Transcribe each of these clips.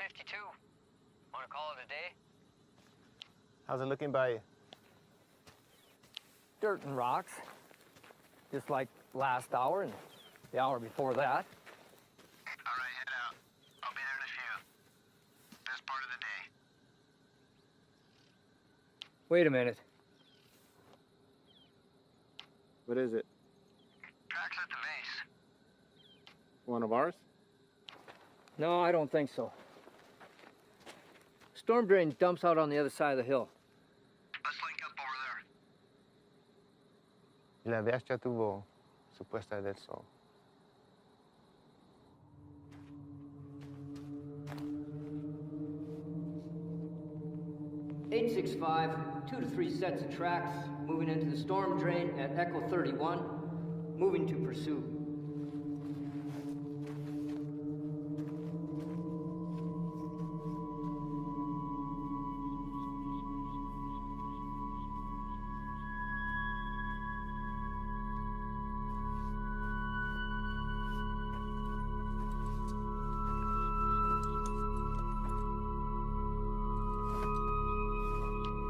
52. Want to call it a day? How's it looking by you? Dirt and rocks, just like last hour and the hour before that. All right, head out. I'll be there in a few. Best part of the day. Wait a minute. What is it? Tracks at the base. One of ours? No, I don't think so. Storm drain dumps out on the other side of the hill. Let's link up over there. La DH ya tuvo su puesta del sol. (865), 2 to 3 sets of tracks, moving into the storm drain at Echo 31, moving to pursuit.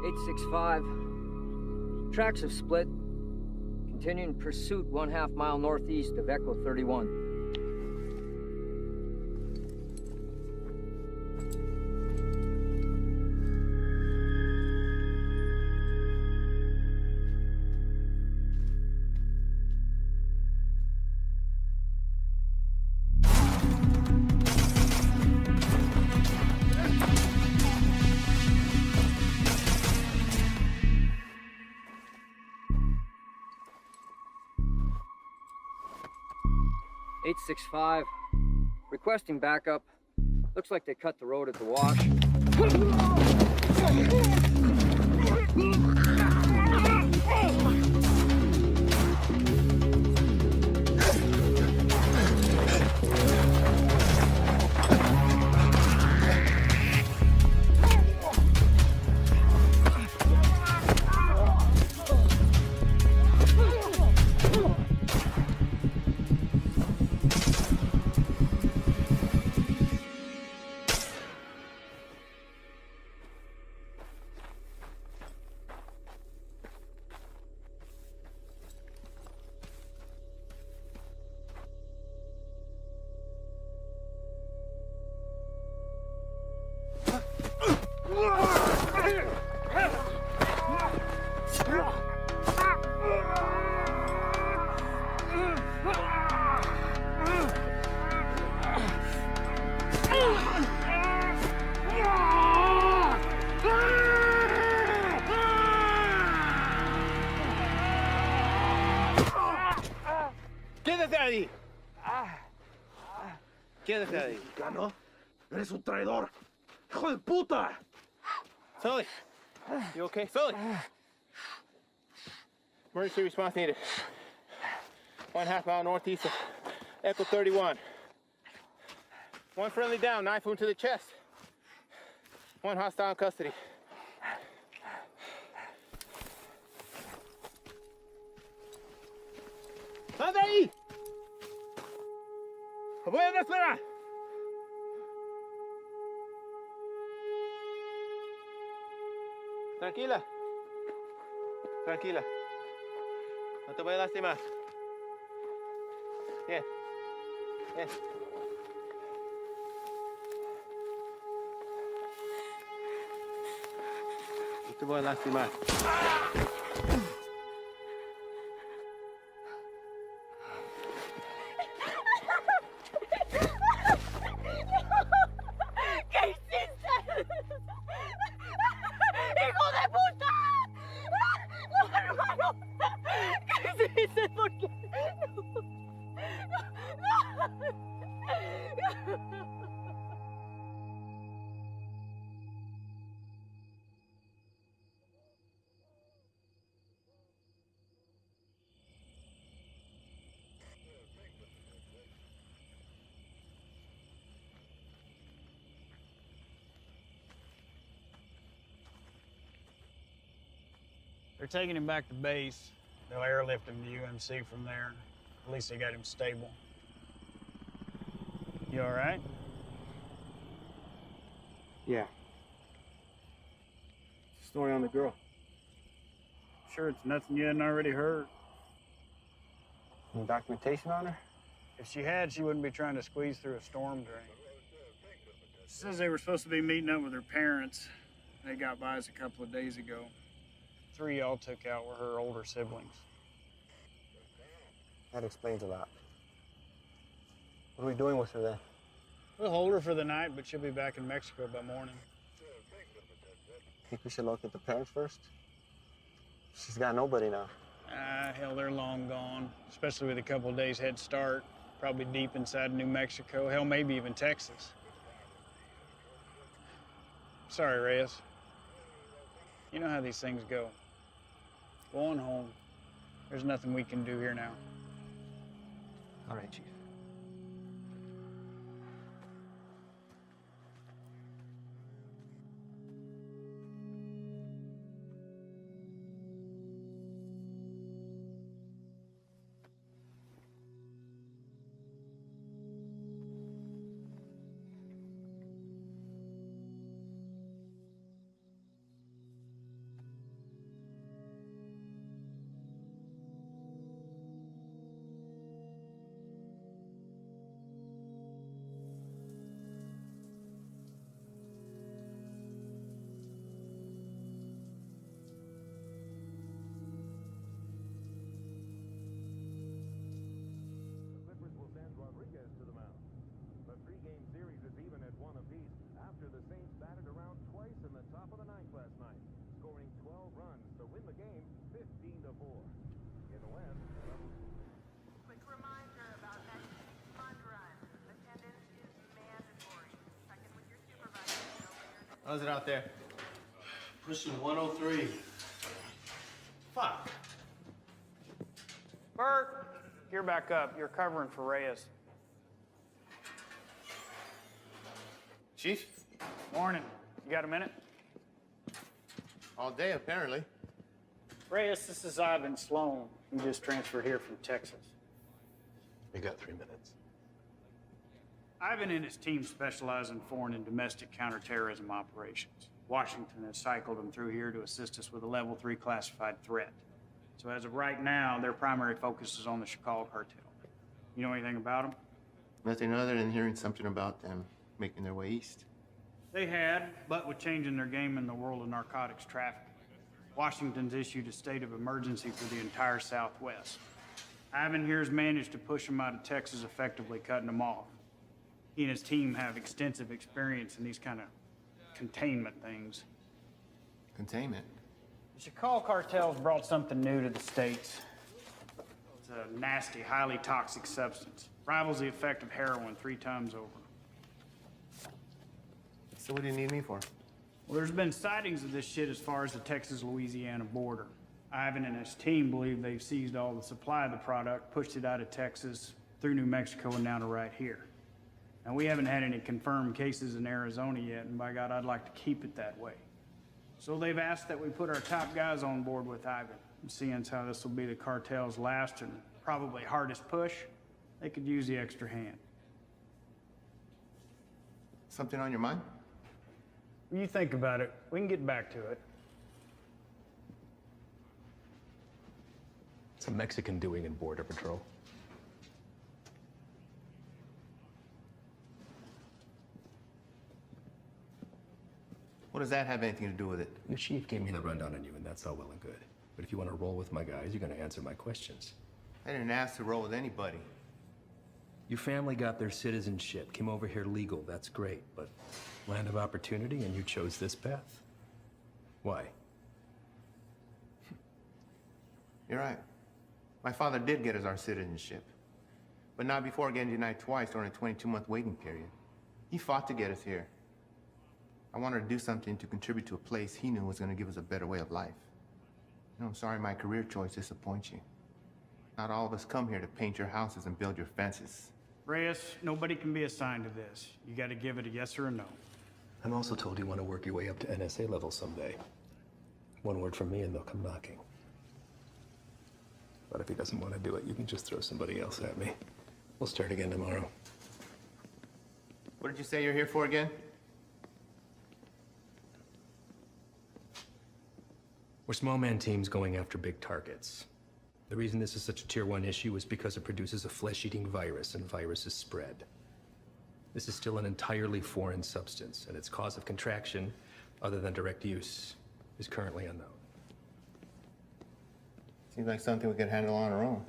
(865), tracks have split, continuing pursuit 1/2 mile northeast of Echo 31. (865), requesting backup. Looks like they cut the road at the wash. ¡Quédate ahí! ¡Quédate ahí! ¿Mexicano? ¡Eres un traidor! ¡Hijo de puta! Sully! You okay? Sully! Emergency response needed. 1/2 mile northeast of Echo 31. One friendly down, knife wound to the chest. One hostile in custody. ¡Sal de ahí! ¡Os voy a desesperar! Tranquila. Tranquila. No te voy a lastimar. Bien. Bien. No te voy a lastimar. They're taking him back to base. They'll airlift him to UMC from there. At least they got him stable. You all right? Yeah. Story on the girl. Sure it's nothing you hadn't already heard. Any documentation on her? If she had, she wouldn't be trying to squeeze through a storm drain. Says they were supposed to be meeting up with her parents. They got by us a couple of days ago. 3 y'all took out were her older siblings. That explains a lot. What are we doing with her then? We'll hold her for the night, but she'll be back in Mexico by morning. Think we should locate the parents first? She's got nobody now. Hell, they're long gone, especially with a couple of days head start. Probably deep inside New Mexico, hell, maybe even Texas. Sorry, Reyes. You know how these things go. Go on home. There's nothing we can do here now. All right, Chief. How's it out there? Pushing 103. Fuck. Bert, you're back up. You're covering for Reyes. Chief? Morning. You got a minute? All day, apparently. Reyes, this is Ivan Sloan. He just transferred here from Texas. You got 3 minutes. Ivan and his team specialize in foreign and domestic counterterrorism operations. Washington has cycled them through here to assist us with a level 3 classified threat. So as of right now, their primary focus is on the Shakal cartel. You know anything about them? Nothing other than hearing something about them making their way east. They had, but with changing their game in the world of narcotics trafficking, Washington's issued a state of emergency for the entire Southwest. Ivan here has managed to push them out of Texas, effectively cutting them off. He and his team have extensive experience in these kind of containment things. Containment? The Shakal cartel's brought something new to the States. It's a nasty, highly toxic substance. Rivals the effect of heroin 3 times over. So what do you need me for? Well, there's been sightings of this shit as far as the Texas-Louisiana border. Ivan and his team believe they've seized all the supply of the product, pushed it out of Texas, through New Mexico, and down to right here. And we haven't had any confirmed cases in Arizona yet, and by God, I'd like to keep it that way. So they've asked that we put our top guys on board with Ivan. And seeing as how this will be the cartel's last and probably hardest push, they could use the extra hand. Something on your mind? You think about it. We can get back to it. What's a Mexican doing in Border Patrol? What does that have anything to do with it? The chief gave me the rundown on you, and that's all well and good. But if you want to roll with my guys, you're going to answer my questions. I didn't ask to roll with anybody. Your family got their citizenship, came over here legal, that's great, but land of opportunity, and you chose this path? Why? You're right. My father did get us our citizenship, but not before getting denied twice during a 22-month waiting period. He fought to get us here. I wanted to do something to contribute to a place he knew was going to give us a better way of life. You know, I'm sorry my career choice disappoints you. Not all of us come here to paint your houses and build your fences. Reyes, nobody can be assigned to this. You got to give it a yes or a no. I'm also told you want to work your way up to NSA level someday. One word from me and they'll come knocking. But if he doesn't want to do it, you can just throw somebody else at me. We'll start again tomorrow. What did you say you're here for again? We're small man teams going after big targets. The reason this is such a tier 1 issue is because it produces a flesh-eating virus, and viruses spread. This is still an entirely foreign substance, and its cause of contraction, other than direct use, is currently unknown. Seems like something we could handle on our own.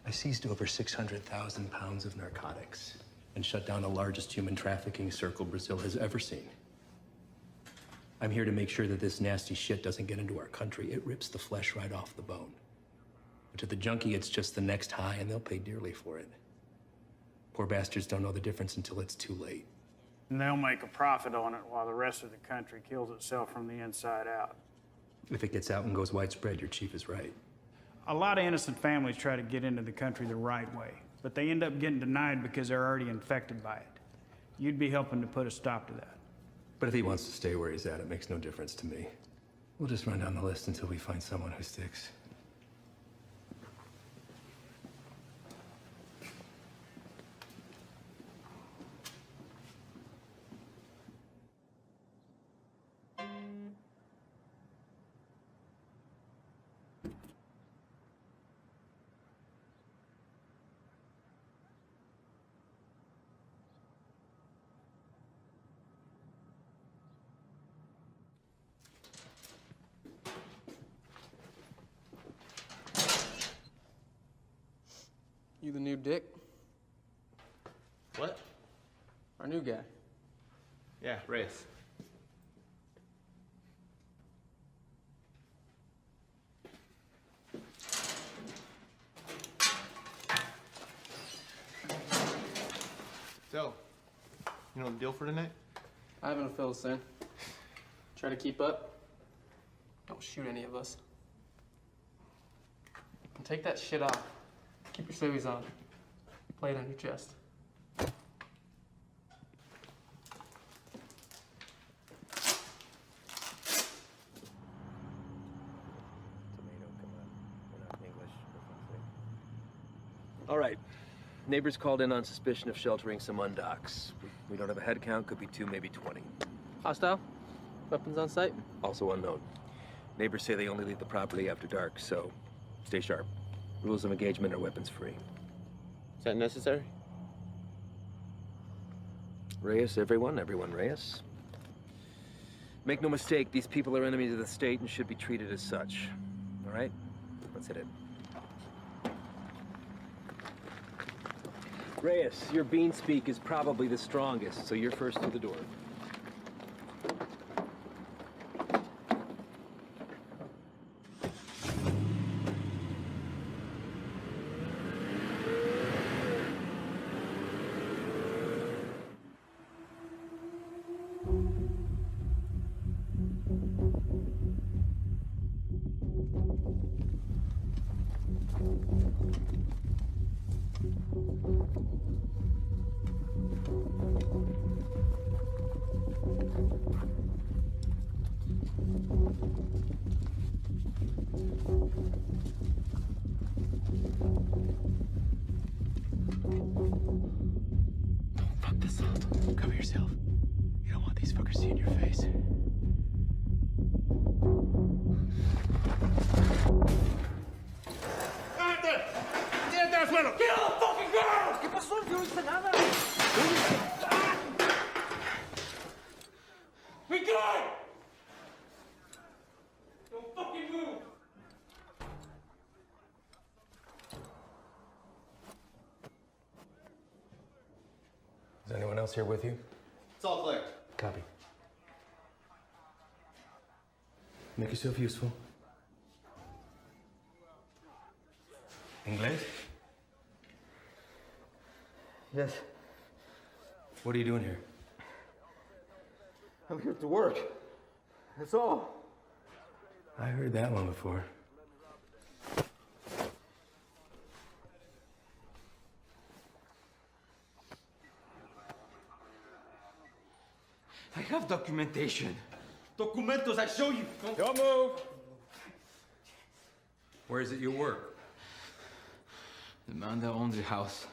I seized over 600,000 pounds of narcotics and shut down the largest human trafficking circle Brazil has ever seen. I'm here to make sure that this nasty shit doesn't get into our country. It rips the flesh right off the bone. But to the junkie, it's just the next high, and they'll pay dearly for it. Poor bastards don't know the difference until it's too late. And they'll make a profit on it while the rest of the country kills itself from the inside out. If it gets out and goes widespread, your chief is right. A lot of innocent families try to get into the country the right way, but they end up getting denied because they're already infected by it. You'd be helping to put a stop to that. But if he wants to stay where he's at, it makes no difference to me. We'll just run down the list until we find someone who sticks. You the new Dick? What? Our new guy. Yeah, Reyes. So, you know the deal for tonight? I haven't filled us in. Try to keep up. Don't shoot any of us. And take that shit off. Keep your civvies on. Play it on your chest. All right. Neighbors called in on suspicion of sheltering some undocks. We don't have a head count, could be 2, maybe 20. Hostile? Weapons on site? Also unknown. Neighbors say they only leave the property after dark, so stay sharp. Rules of engagement are weapons free. Is that necessary? Reyes, everyone Reyes. Make no mistake, these people are enemies of the state and should be treated as such. All right? Let's hit it. Reyes, your bean speak is probably the strongest, so you're first through the door. Fuck the salt. Cover yourself. You don't want these fuckers seeing your face. ¡Tírate al suelo! ¡Get on the fucking ground! ¿Qué pasó? Yo no hice nada. ¡Be good! Don't fucking move! Is anyone else here with you? It's all clear. Copy. Make yourself useful. Inglés? Yes, What are you doing here? I'm here to work. That's all. I heard that one before. I have documentation. Documentos, I show you. Don't move. Where is it you work? The man that owns the house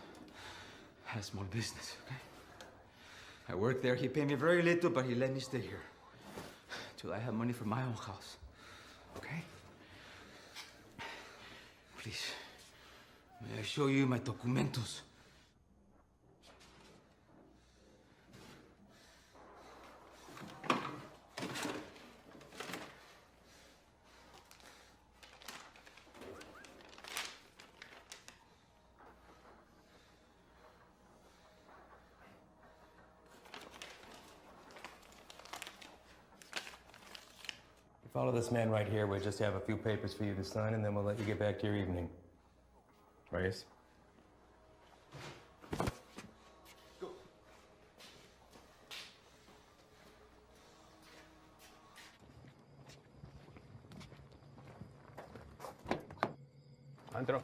has small business, okay? I work there. He paid me very little, but he let me stay here till I have money for my own house. okay? Please, may I show you my documentos? Follow this man right here. We'll just have a few papers for you to sign, and then we'll let you get back to your evening. Reyes? Antro.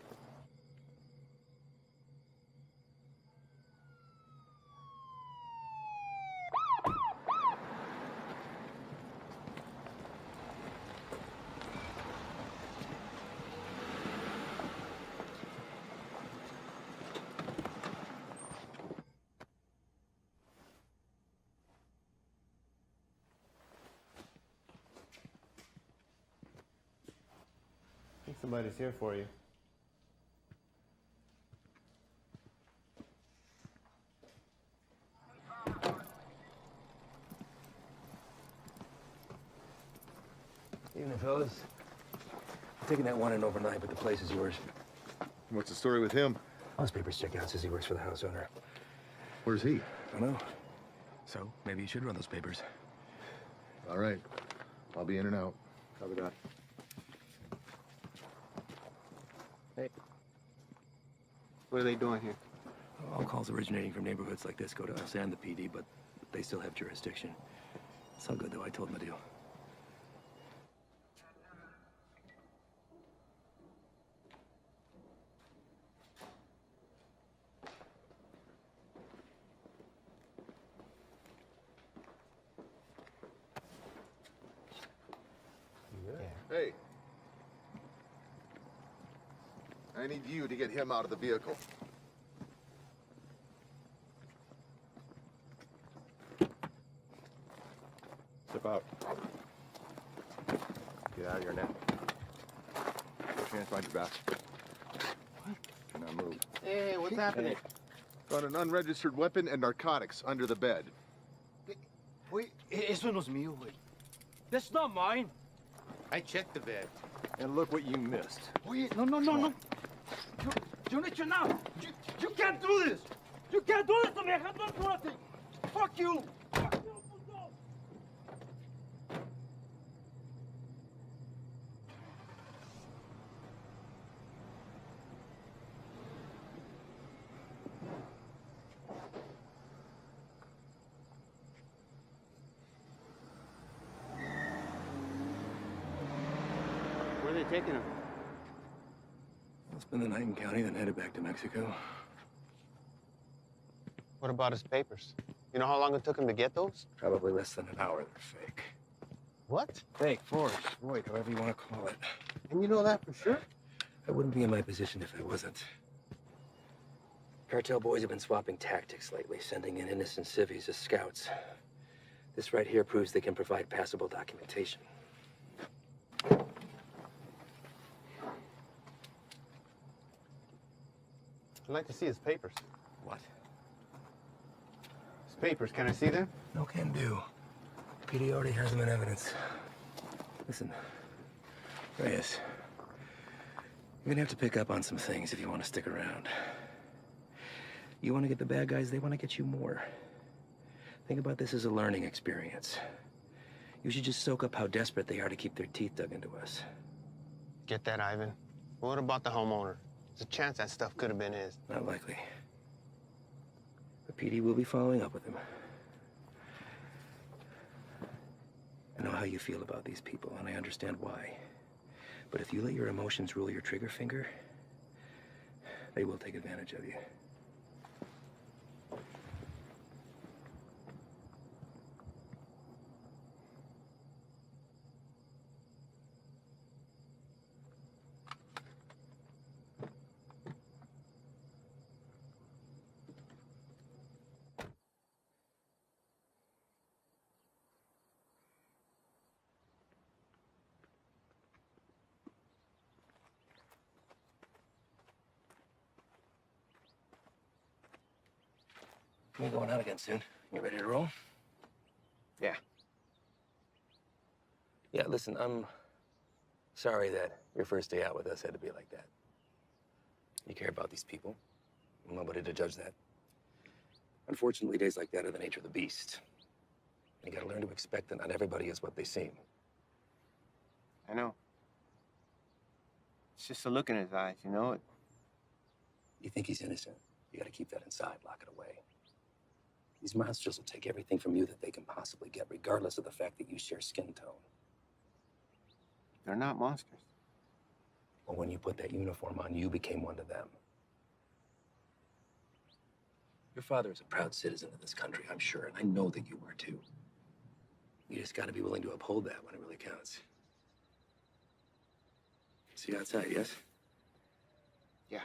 I think somebody's here for you. Evening, fellas. I'm taking that one in overnight, but the place is yours. What's the story with him? All his papers check out. Says he works for the house owner. Where's he? I know. So, maybe you should run those papers. All right. I'll be in and out. Copy that. Hey. What are they doing here? All calls originating from neighborhoods like this go to us and the PD, but they still have jurisdiction. It's all good, though. I told them the deal. Hey. I need you to get him out of the vehicle. Step out. Get out of here now. Put your hands behind your back. What? Do not move. Hey, what's happening? Found an unregistered weapon and narcotics under the bed. Wait, eso no es mío, güey. That's not mine. I checked the bed. And look what you missed. Oye, no. Yo no he hecho nada. You can't do this. You can't do this to me. I have done nothing. Fuck you. Fuck you, puto. Where are they taking him? I'll spend the night in county, then headed back to Mexico. What about his papers? You know how long it took him to get those? Probably less than an hour. They're fake. What? Fake, forged, void, however you want to call it. And you know that for sure? I wouldn't be in my position if I wasn't. Cartel boys have been swapping tactics lately, sending in innocent civvies as scouts. This right here proves they can provide passable documentation. I'd like to see his papers. What? His papers, can I see them? No can do. PD already has them in evidence. Listen, Reyes, you're gonna have to pick up on some things if you want to stick around. You want to get the bad guys, they want to get you more. Think about this as a learning experience. You should just soak up how desperate they are to keep their teeth dug into us. Get that, Ivan. What about the homeowner? There's a chance that stuff could have been his. Not likely. The PD will be following up with him. I know how you feel about these people, and I understand why. But if you let your emotions rule your trigger finger, they will take advantage of you. We're going out again soon. You ready to roll? Yeah. Yeah, listen, I'm sorry that your first day out with us had to be like that. You care about these people. I'm nobody to judge that. Unfortunately, days like that are the nature of the beast. You gotta learn to expect that not everybody is what they seem. I know. It's just a look in his eyes, you know? You think he's innocent. You gotta keep that inside, lock it away. These monsters will take everything from you that they can possibly get, regardless of the fact that you share skin tone. They're not monsters. Well, when you put that uniform on, you became one to them. Your father is a proud citizen of this country, I'm sure, and I know that you were too. You just gotta be willing to uphold that when it really counts. See you outside, yes? Yeah.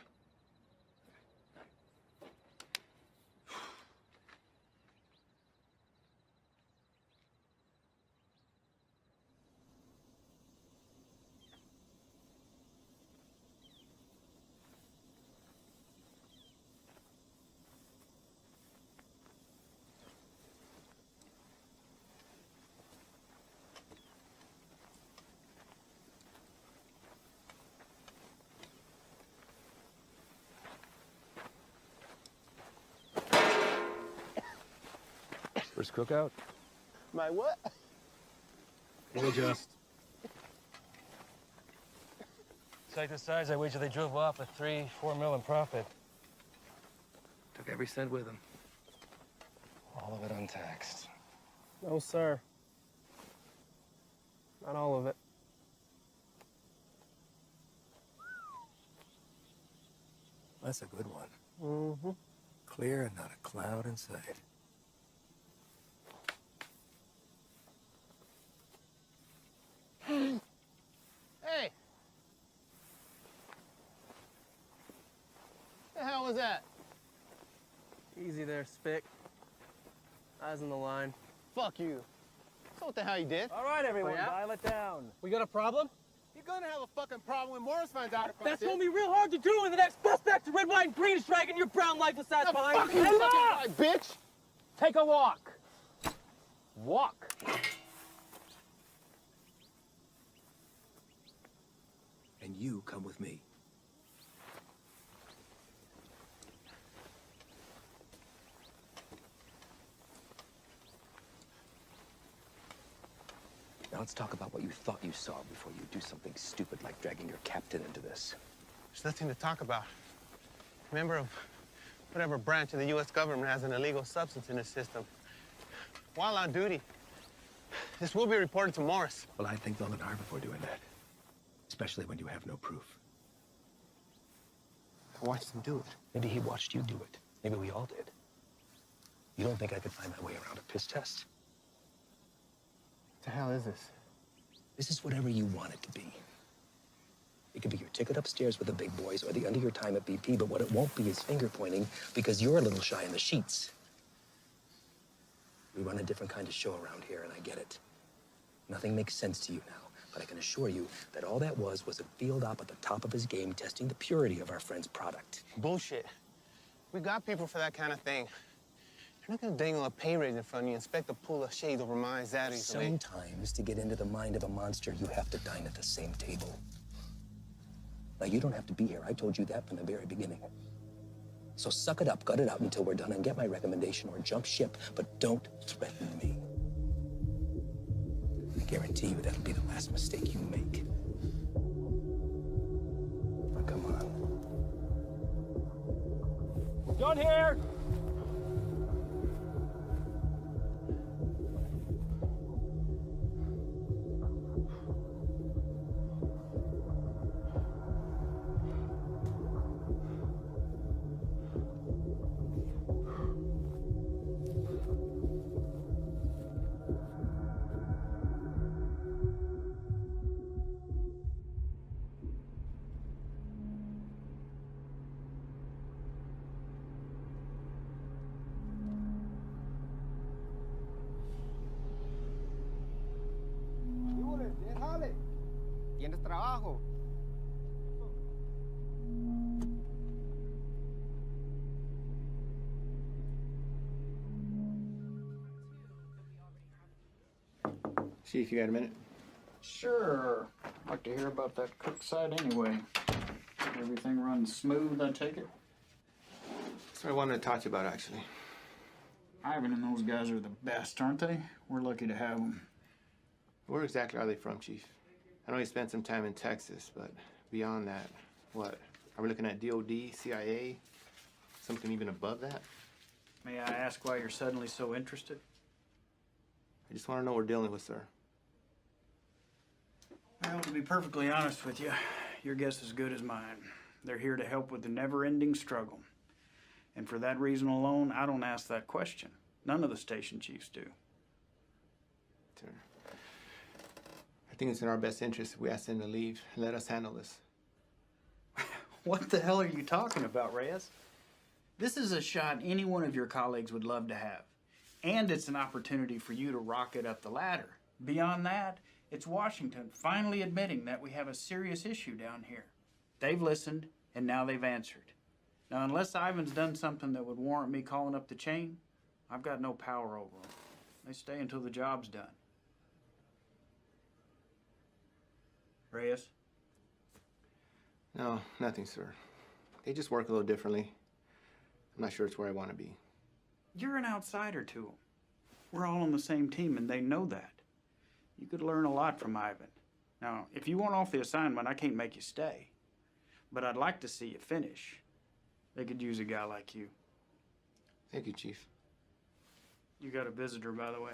First cookout? My what? We'll adjust. Like the size, I wager they drove off with 3-4 mil in profit. Took every cent with them. All of it untaxed. No, sir. Not all of it. That's a good one. Mm-hmm. Clear and not a cloud in sight. Hey! The hell was that? Easy there, Spick. Eyes on the line. Fuck you. So what the hell you did? All right, everyone, Oh, yeah? dial it down. We got a problem? You're gonna have a fucking problem when Morris finds out about That's this. gonna be real hard to do when the next bus back to red, white, and green is dragging your brown lifeless ass The behind. fuck you fucking right, bitch! Take a walk. Walk. And you come with me. Now let's talk about what you thought you saw before you do something stupid like dragging your captain into this. There's nothing to talk about. Member of whatever branch of the U.S. government has an illegal substance in its system. While on duty, this will be reported to Morris. Well, I think long and hard before doing that. Especially when you have no proof. I watched him do it. Maybe he watched you do it. Maybe we all did. You don't think I could find my way around a piss test? What the hell is this? This is whatever you want it to be. It could be your ticket upstairs with the big boys or the end of your time at BP, but what it won't be is finger pointing because you're a little shy in the sheets. We run a different kind of show around here, and I get it. Nothing makes sense to you now, but I can assure you that all that was a field op at the top of his game testing the purity of our friend's product. Bullshit. We got people for that kind of thing. You're not gonna dangle a pay raise in front of you and expect to pull a shades over my eyes that easily. Sometimes, to get into the mind of a monster, you have to dine at the same table. Now, you don't have to be here. I told you that from the very beginning. So suck it up, gut it out until we're done and get my recommendation or jump ship, but don't threaten me. I guarantee you that'll be the last mistake you make. Now, come on. Done here. Tienes trabajo. Chief, you got a minute? Sure. I'd like to hear about that cook site anyway. Everything runs smooth, I take it? That's what I wanted to talk to you about, actually. Ivan and those guys are the best, aren't they? We're lucky to have them. Where exactly are they from, Chief? I know you spent some time in Texas, but beyond that, what? Are we looking at DOD, CIA, something even above that? May I ask why you're suddenly so interested? I just want to know what we're dealing with, sir. Well, to be perfectly honest with you, your guess is as good as mine. They're here to help with the never-ending struggle. And for that reason alone, I don't ask that question. None of the station chiefs do. Sir, I think it's in our best interest if we ask them to leave and let us handle this. What the hell are you talking about, Reyes? This is a shot any one of your colleagues would love to have. And it's an opportunity for you to rocket up the ladder. Beyond that, it's Washington finally admitting that we have a serious issue down here. They've listened, and now they've answered. Now, unless Ivan's done something that would warrant me calling up the chain, I've got no power over them. They stay until the job's done. Reyes? No, nothing, sir. They just work a little differently. I'm not sure it's where I want to be. You're an outsider to them. We're all on the same team, and they know that. You could learn a lot from Ivan. Now, if you want off the assignment, I can't make you stay. But I'd like to see you finish. They could use a guy like you. Thank you, Chief. You got a visitor, by the way.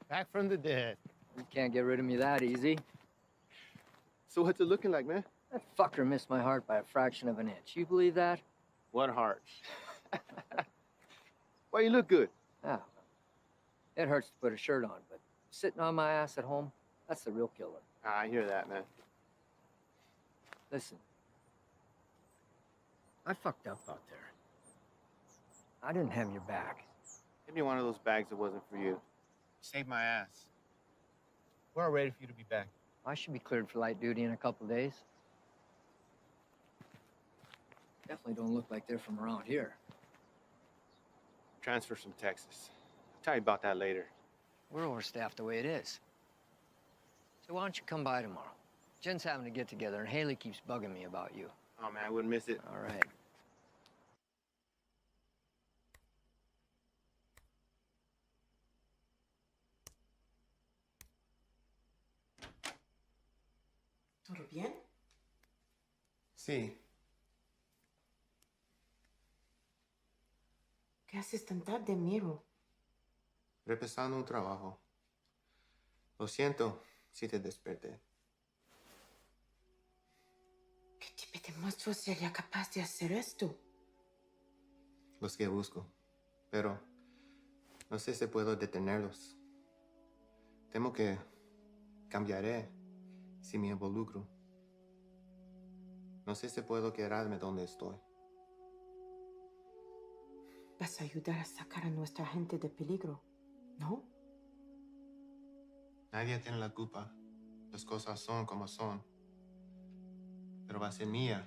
Back from the dead. You can't get rid of me that easy. So what's it looking like, man? That fucker missed my heart by a fraction of an inch. You believe that? What heart? Why, you look good. Yeah. It hurts to put a shirt on, but sitting on my ass at home, that's the real killer. I hear that, man. Listen. I fucked up out there. I didn't have your back. Give me one of those bags that wasn't for you. Saved my ass. We're all ready for you to be back. I should be cleared for light duty in a couple days. Definitely don't look like they're from around here. Transfer from Texas. I'll tell you about that later. We're overstaffed the way it is. So why don't you come by tomorrow? Jen's having a get-together, and Haley keeps bugging me about you. Oh, man, I wouldn't miss it. All right. ¿Todo bien? Sí. ¿Qué haces tan tarde, Miro? Repasando un trabajo. Lo siento si te desperté. ¿Qué tipo de monstruo sería capaz de hacer esto? Los que busco. Pero no sé si puedo detenerlos. Temo que cambiaré si me involucro. No sé si puedo quedarme donde estoy. Vas a ayudar a sacar a nuestra gente de peligro, ¿no? Nadie tiene la culpa. Las cosas son como son. Pero va a ser mía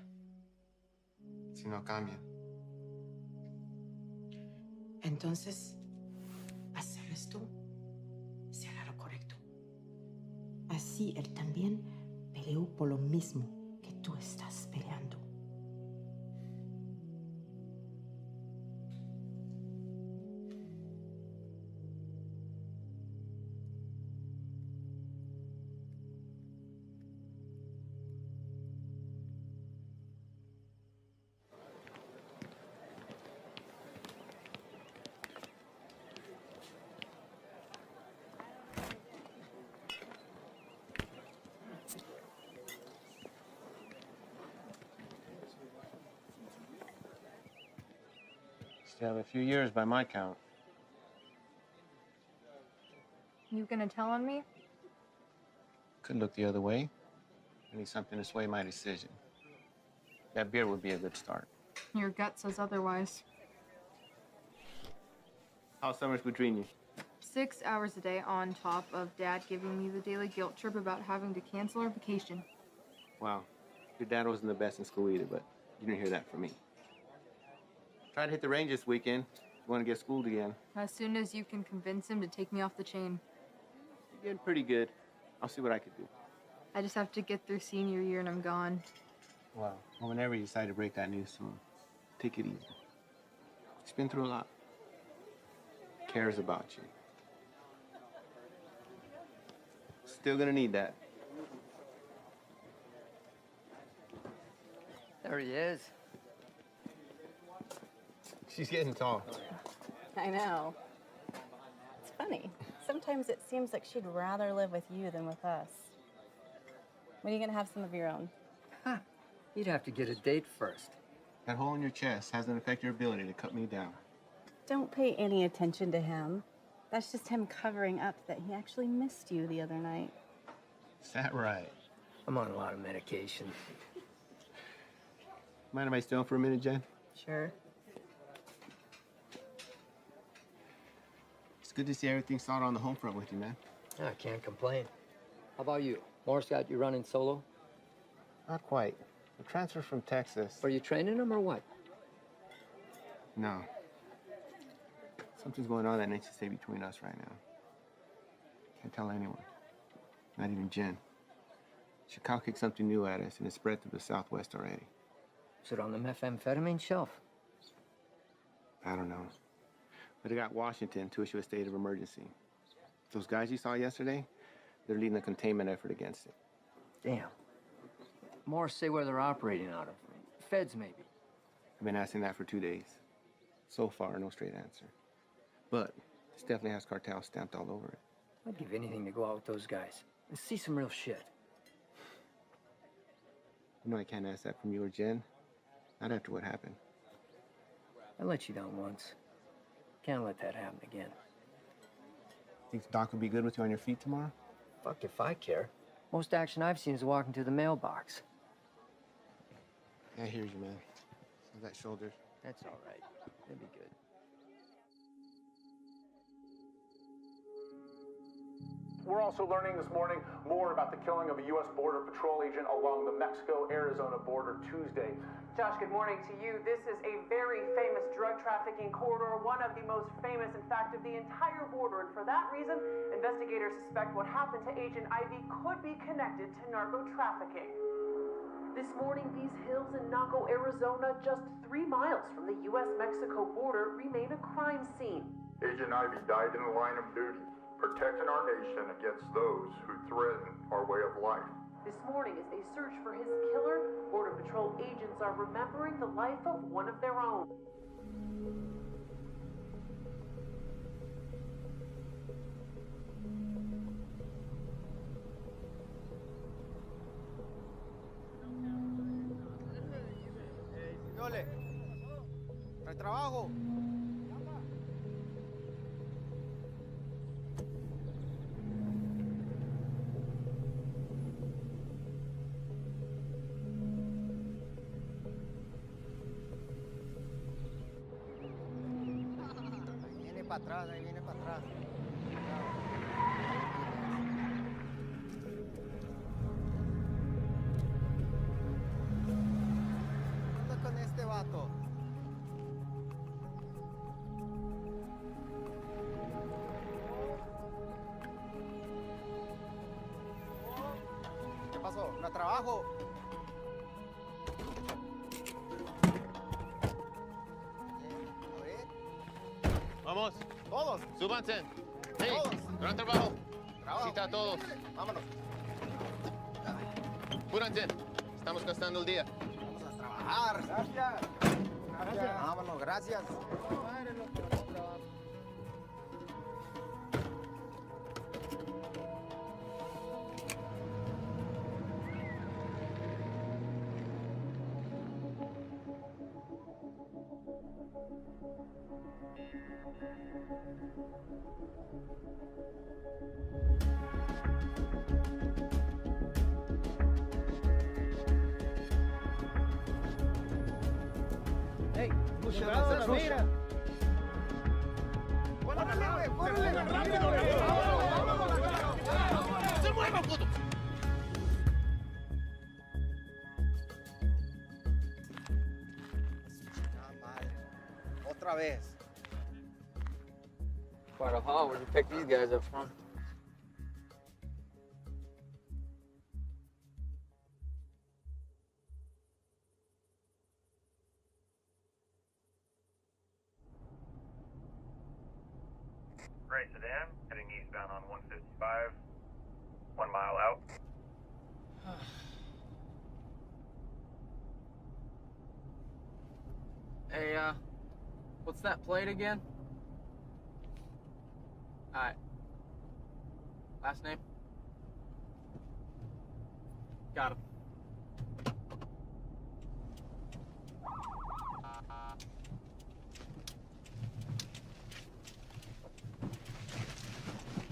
si no cambian. Entonces, hacer esto será lo correcto. Así él también peleó por lo mismo que tú estás peleando. Still have a few years by my count. You gonna tell on me? Could look the other way. I need something to sway my decision. That beer would be a good start. Your gut says otherwise. How's summers between you? 6 hours a day on top of Dad giving me the daily guilt trip about having to cancel our vacation. Wow. Your dad wasn't the best in school either, but you didn't hear that from me. Try to hit the range this weekend. You want to get schooled again. As soon as you can convince him to take me off the chain. You're getting pretty good. I'll see what I could do. I just have to get through senior year and I'm gone. Well, whenever you decide to break that news to him, take it easy. He's been through a lot. Cares about you. Still gonna need that. There he is. She's getting tall. I know. It's funny. Sometimes it seems like she'd rather live with you than with us. When are you gonna have some of your own? Huh. You'd have to get a date first. That hole in your chest hasn't affected your ability to cut me down. Don't pay any attention to him. That's just him covering up that he actually missed you the other night. Is that right? I'm on a lot of medication. Mind if I stay on for a minute, Jen? Sure. It's good to see everything solid on the home front with you, man. I can't complain. How about you? Morris got you running solo? Not quite. I transferred from Texas. Are you training him or what? No. Something's going on that needs to stay between us right now. Can't tell anyone. Not even Jen. Chicago kicked something new at us and it's spread through the Southwest already. Is it on the methamphetamine shelf? I don't know. But it got Washington to issue a state of emergency. Those guys you saw yesterday, they're leading a containment effort against it. Damn. Morris say where they're operating out of. Feds, maybe. I've been asking that for 2 days. So far, no straight answer. But this definitely has cartel stamped all over it. I'd give anything to go out with those guys and see some real shit. You know I can't ask that from you or Jen. Not after what happened. I let you down once. Can't let that happen again. Think Doc would be good with you on your feet tomorrow? Fuck if I care. Most action I've seen is walking to the mailbox. I hear you, man. How's that shoulder? That's all right. It'll be good. We're also learning this morning more about the killing of a U.S. Border Patrol agent along the Mexico-Arizona border Tuesday. Josh, good morning to you. This is a very famous drug trafficking corridor, one of the most famous, in fact, of the entire border. And for that reason, investigators suspect what happened to Agent Ivy could be connected to narco trafficking. This morning, these hills in Naco, Arizona, just 3 miles from the U.S.-Mexico border, remain a crime scene. Agent Ivy died in the line of duty, protecting our nation against those who threaten our way of life. This morning, as they search for his killer, Border Patrol agents are remembering the life of one of their own. Yole, ¿hay trabajo? Ahí viene para atrás. Anda con este vato. ¿Qué pasó? ¿No trabajo? Vamos. Todos. Súbanse. Hey, Todos. gran trabajo. Trabajo. Cita a todos. Vámonos. Apúrense. Estamos gastando el día. Vamos a trabajar. Gracias. Gracias. Vámonos, gracias. Hey, mira. ¡Se mueva, puto! Otra vez. Quite a haul. Where'd you pick these guys up from? Gray sedan, heading eastbound on 155, 1 mile out. Hey, what's that plate again? Alright. Last name? Got him.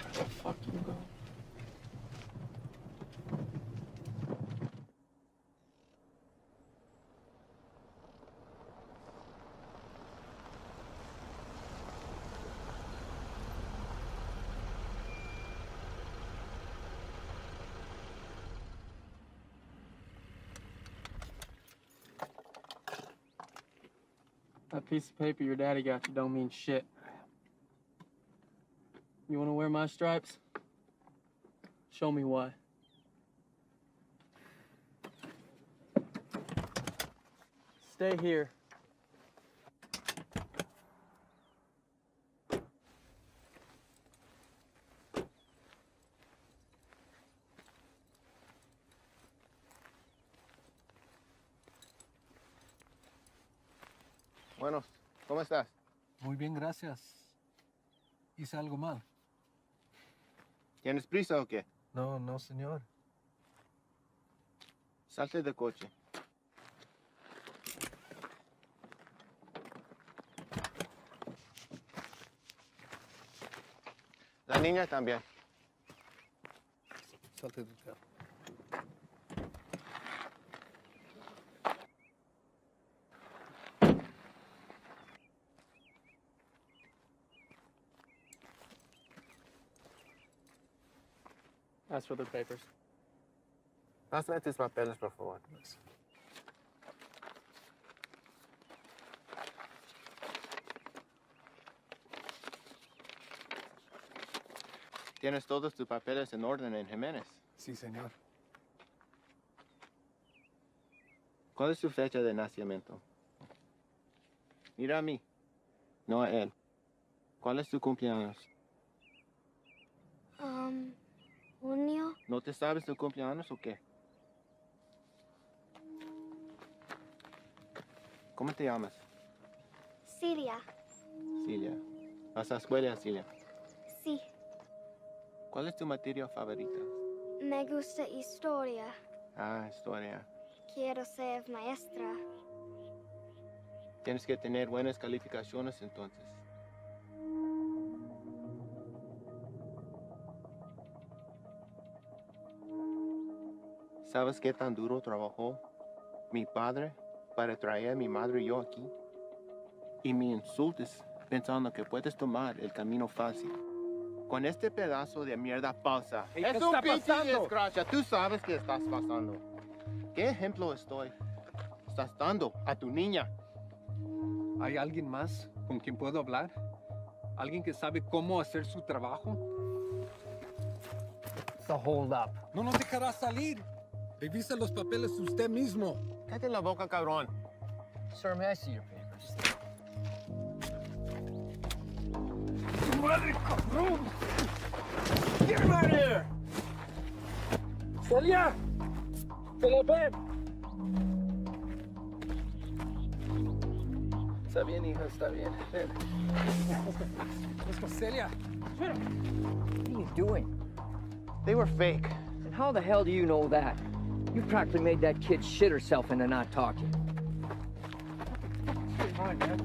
Where the fuck you go? That piece of paper your daddy got you don't mean shit. You wanna wear my stripes? Show me why. Stay here. Bueno, ¿cómo estás? Muy bien, gracias. ¿Hice algo mal? ¿Tienes prisa o qué? No, no, señor. Salte del coche. La niña también. Salte del carro. Ask for the papers. Pásame tus papeles, por favor. ¿Tienes todos tus papeles en orden en Jiménez? Sí, señor. ¿Cuál es su fecha de nacimiento? Mira a mí, no a él. ¿Cuál es tu cumpleaños? Junio. ¿No te sabes tu cumpleaños o qué? ¿Cómo te llamas? Siria. Cilia. ¿Vas a la escuela, Cilia? Sí. ¿Cuál es tu materia favorita? Me gusta historia. Ah, historia. Quiero ser maestra. Tienes que tener buenas calificaciones entonces. ¿Sabes qué tan duro trabajó mi padre para traer a mi madre y yo aquí? Y me insultes pensando que puedes tomar el camino fácil. Con este pedazo de mierda falsa. Hey, es ¿qué un está pinche pasando? desgracia. Tú sabes qué estás pasando. ¿Qué ejemplo estás dando a tu niña? ¿Hay alguien más con quien puedo hablar? ¿Alguien que sabe cómo hacer su trabajo? It's a hold up. No nos dejará salir. Revisa los papeles usted mismo. Cállate la boca, cabrón. Sir, may I see your papers? ¡Madre, cabrón! Get him out of here! ¡Celia! ¡Celia, ven! Está bien, hija, está bien. Ven. Let's go, Celia. What are you doing? They were fake. And how the hell do you know that? You practically made that kid shit herself into not talking. Come on, man.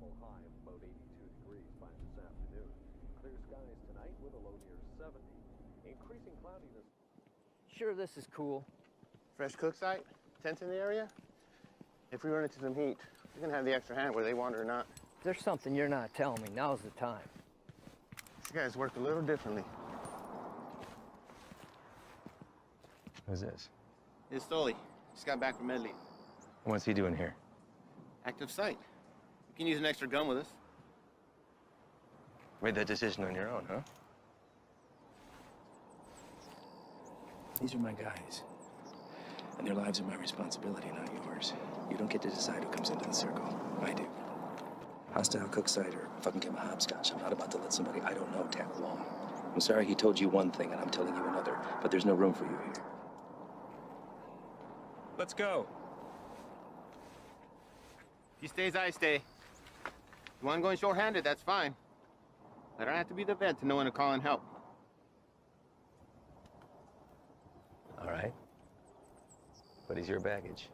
Local high of about 82 degrees by this afternoon. Clear skies tonight with a low near 70. Increasing cloudiness. Sure, this is cool. Fresh cook site, tents in the area. If we run into some heat, we're gonna have the extra hand whether they want it or not. If there's something you're not telling me, now's the time. These guys work a little differently. Who's this? It's Stoli. Just got back from Medley. What's he doing here? Active site. You can use an extra gun with us. Made that decision on your own, huh? These are my guys. And their lives are my responsibility, not yours. You don't get to decide who comes into the circle. I do. Hostile cook site or fucking give him a hopscotch. I'm not about to let somebody I don't know tag along. I'm sorry he told you one thing and I'm telling you another, but there's no room for you here. Let's go. He stays, I stay. You want going short-handed, that's fine. I don't have to be the vet to know when to call in help. All right. What is your baggage?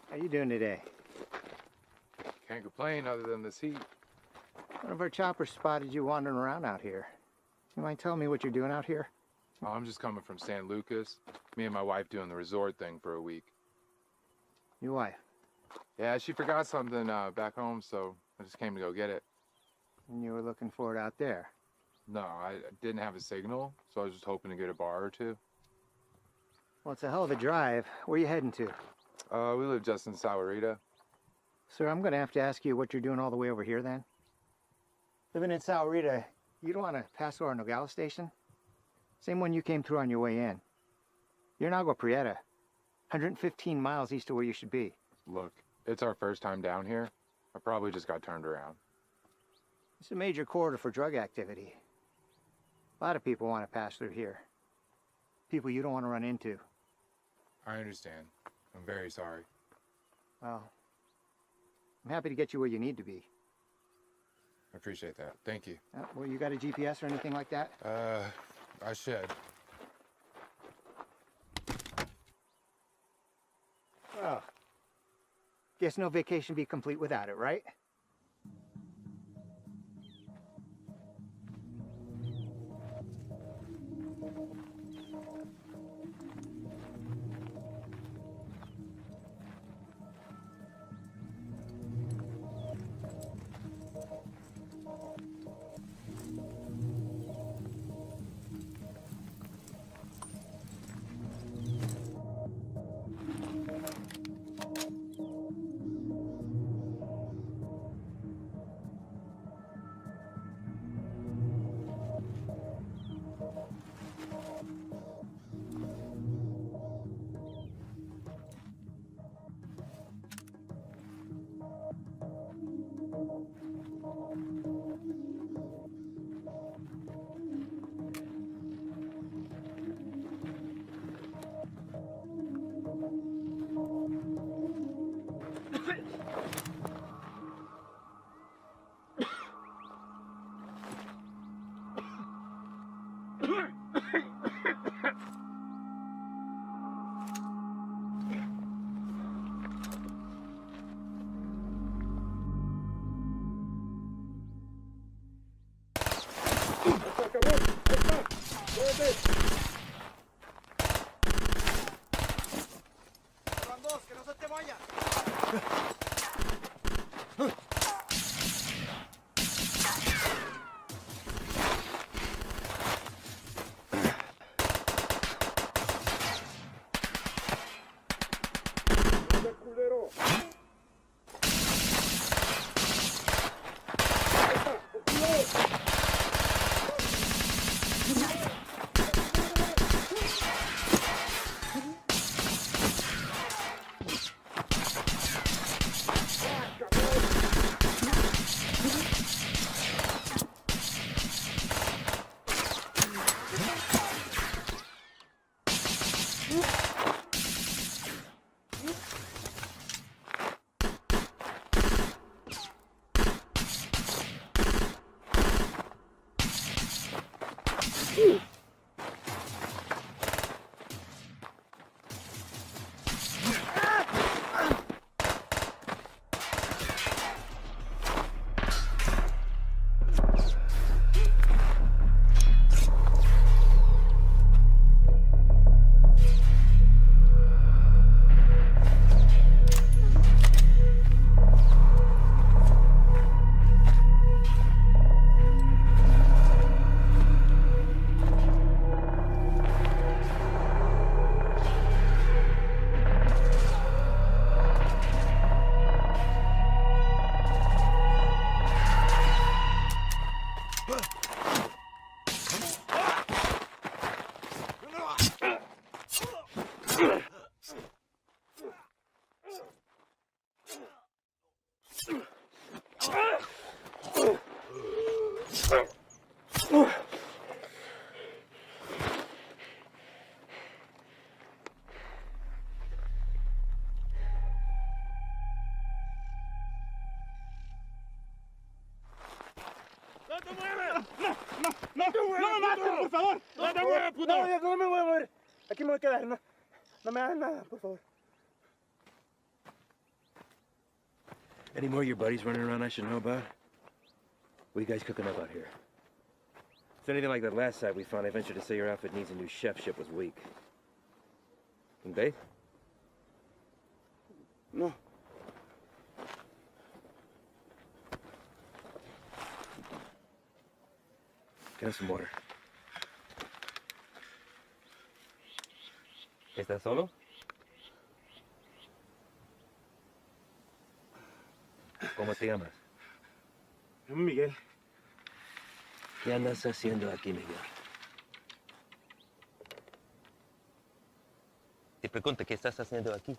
How you doing today? Can't complain other than this heat. One of our choppers spotted you wandering around out here. You mind telling me what you're doing out here? Oh, I'm just coming from San Lucas. Me and my wife doing the resort thing for a week. Your wife? Yeah, she forgot something back home, so I just came to go get it. And you were looking for it out there? No, I didn't have a signal, so I was just hoping to get a bar or two. Well, it's a hell of a drive. Where you heading to? We live just in Sahuarita. Sir, I'm going to have to ask you what you're doing all the way over here then. Living in Sahuarita, you don't want to pass through our Nogales station? Same one you came through on your way in. You're in Agua Prieta, 115 miles east of where you should be. Look, it's our first time down here. I probably just got turned around. It's a major corridor for drug activity. A lot of people want to pass through here. People you don't want to run into. I understand. I'm very sorry. Well, I'm happy to get you where you need to be. I appreciate that. Thank you. Well, you got a GPS or anything like that? I should. Well, guess no vacation be complete without it, right? Van dos, que no se te vayan. ¡No te muevas! ¡No me mates, por favor! ¡No te muevas, puto! No me voy a mover. Aquí me voy a quedar. No me hagas nada, por favor. Any more of your buddies running around I should know about? What are you guys cooking up out here? If it's anything like that last site we found, I venture to say your outfit needs a new chef. Ship was weak. And they? No. Get us some water. ¿Estás solo? ¿Cómo te llamas? Miguel. ¿Qué andas haciendo aquí, Miguel? Te pregunto, ¿qué estás haciendo aquí?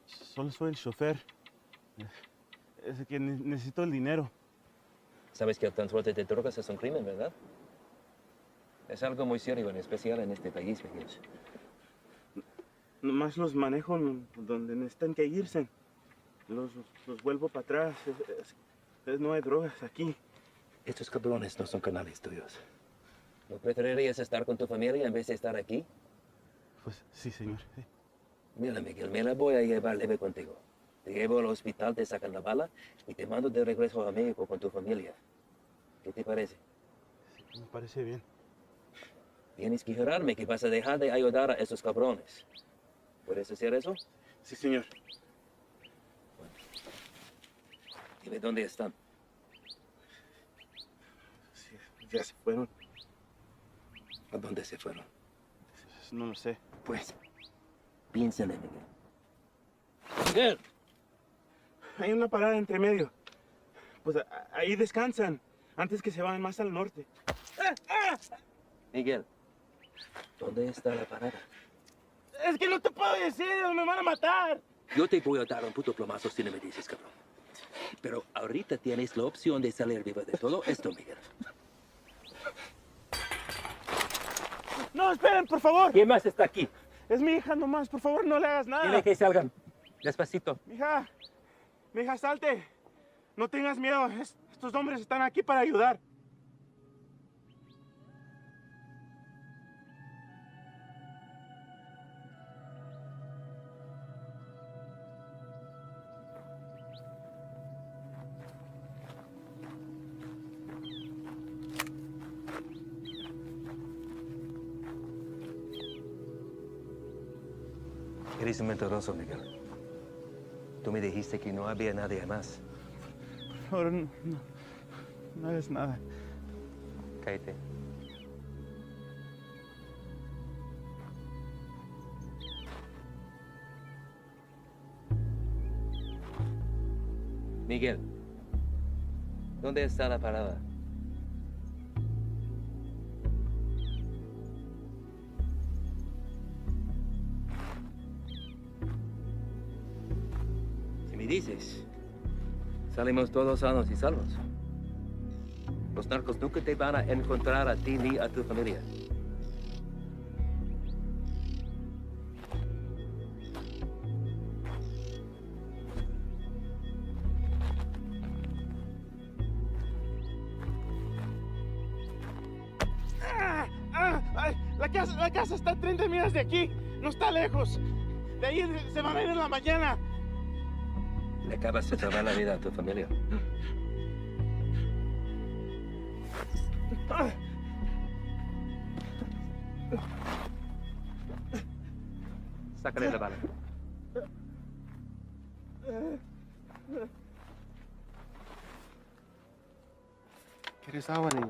Solo soy el chofer. Es que necesito el dinero. Sabes que el transporte de drogas es un crimen, ¿verdad? Es algo muy serio, en especial en este país, Miguel. Nomás los manejo donde necesitan que irse. Los vuelvo para atrás. No hay drogas aquí. Estos cabrones no son canales tuyos. ¿No preferirías estar con tu familia en vez de estar aquí? Pues sí, señor. Sí. Mira, Miguel, me la voy a llevar leve contigo. Te llevo al hospital, te sacan la bala y te mando de regreso a México con tu familia. ¿Qué te parece? Sí, me parece bien. Tienes que jurarme que vas a dejar de ayudar a esos cabrones. ¿Puedes hacer eso? Sí, señor. Bueno. Dime dónde están. Sí, ya se fueron. ¿A dónde se fueron? No lo sé. Pues, piénsale, Miguel. ¡Miguel! Hay una parada entre medio. Pues ahí descansan, antes que se vayan más al norte. Miguel, ¿dónde está la parada? Es que no te puedo decir, me van a matar. Yo te voy a dar un puto plomazo si no me dices, cabrón. Pero ahorita tienes la opción de salir vivo de todo esto, Miguel. No, esperen, por favor. ¿Quién más está aquí? Es mi hija nomás, por favor, no le hagas nada. Dile que salgan. Despacito. Mija, salte. No tengas miedo, estos hombres están aquí para ayudar. Eres un mentiroso, Miguel. Tú me dijiste que no había nadie más. Ahora no es nada. Cállate. Miguel, ¿dónde está la parada? Si me dices, salimos todos sanos y salvos. Los narcos nunca te van a encontrar a ti ni a tu familia. La casa está a 30 millas de aquí. No está lejos. De ahí se van a ir en la mañana. Le acabas de salvar la vida a tu familia. Sácale la bala. ¿Quieres agua, niña?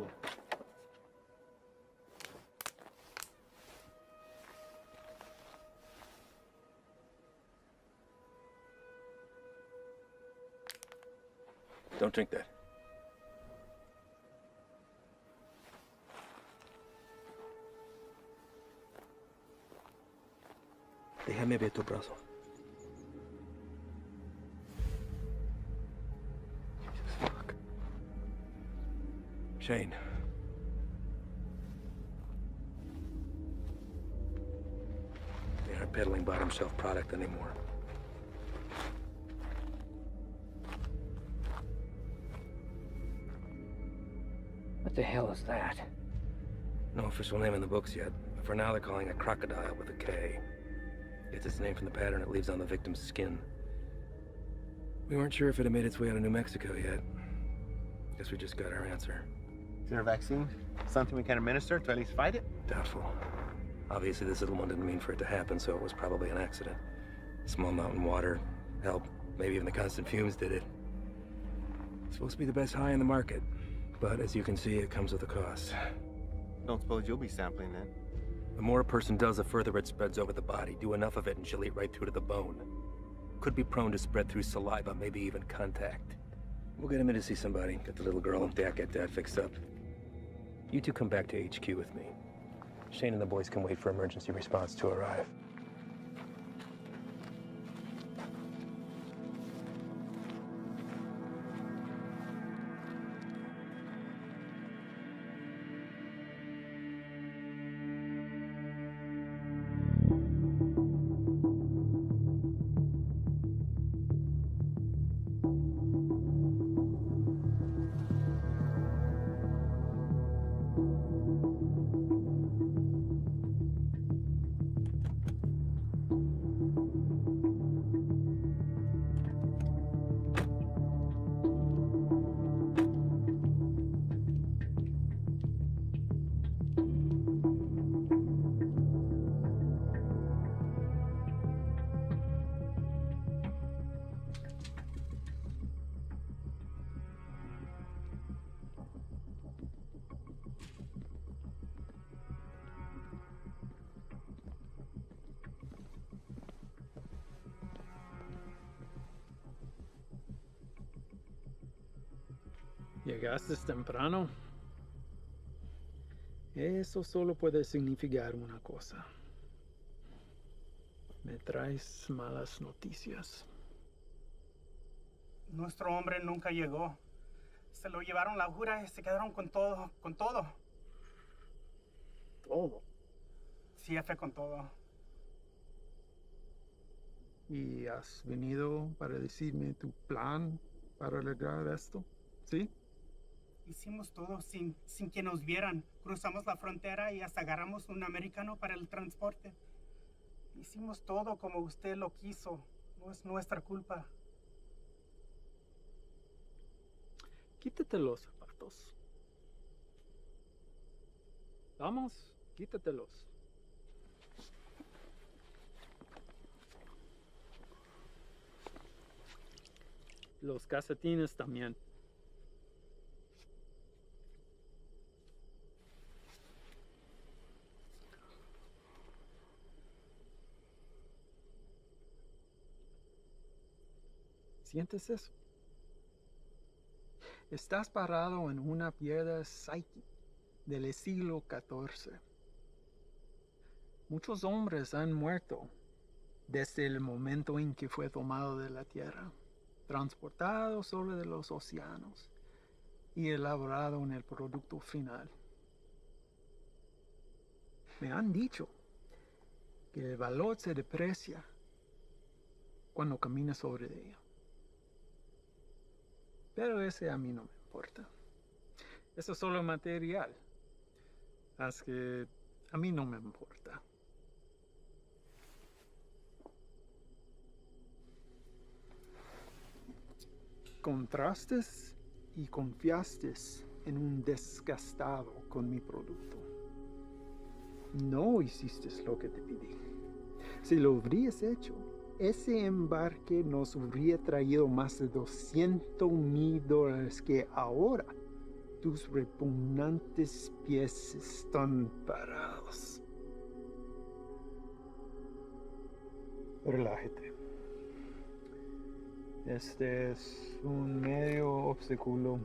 Don't drink that. Déjame ver tu brazo. Jesus, fuck. Shane. They aren't peddling bottom shelf product anymore. What the hell is that? No official name in the books yet. For now, they're calling it crocodile with a K. Gets its name from the pattern it leaves on the victim's skin. We weren't sure if it had made its way out of New Mexico yet. Guess we just got our answer. Is there a vaccine? Something we can administer to at least fight it? Doubtful. Obviously, this little one didn't mean for it to happen, so it was probably an accident. Small mountain water, hell, maybe even the constant fumes did it. It's supposed to be the best high in the market, but as you can see, it comes with a cost. Don't suppose you'll be sampling then? The more a person does, the further it spreads over the body. Do enough of it and she'll eat right through to the bone. Could be prone to spread through saliva, maybe even contact. We'll get him in to see somebody. Get the little girl and get Dad fixed up. You two come back to HQ with me. Shane and the boys can wait for emergency response to arrive. Llegaste temprano. Eso solo puede significar una cosa. Me traes malas noticias. Nuestro hombre nunca llegó. Se lo llevaron la jura y se quedaron con todo, con todo. ¿Todo? Sí, jefe, con todo. ¿Y has venido para decirme tu plan para lograr esto? ¿Sí? Hicimos todo sin que nos vieran. Cruzamos la frontera y hasta agarramos un americano para el transporte. Hicimos todo como usted lo quiso. No es nuestra culpa. Quítate los zapatos. Vamos, quítatelos. Los calcetines también. ¿Sientes eso? Estás parado en una piedra psyche del siglo XIV. Muchos hombres han muerto desde el momento en que fue tomado de la tierra, transportado sobre los océanos y elaborado en el producto final. Me han dicho que el valor se deprecia cuando caminas sobre ella. Pero ese a mí no me importa. Eso es solo material. Así que a mí no me importa. Contrastes y confiaste en un desgastado con mi producto. No hiciste lo que te pedí. Si lo hubieras hecho, ese embarque nos hubiera traído más de $200,000 que ahora tus repugnantes pies están parados. Relájate. Este es un medio obstáculo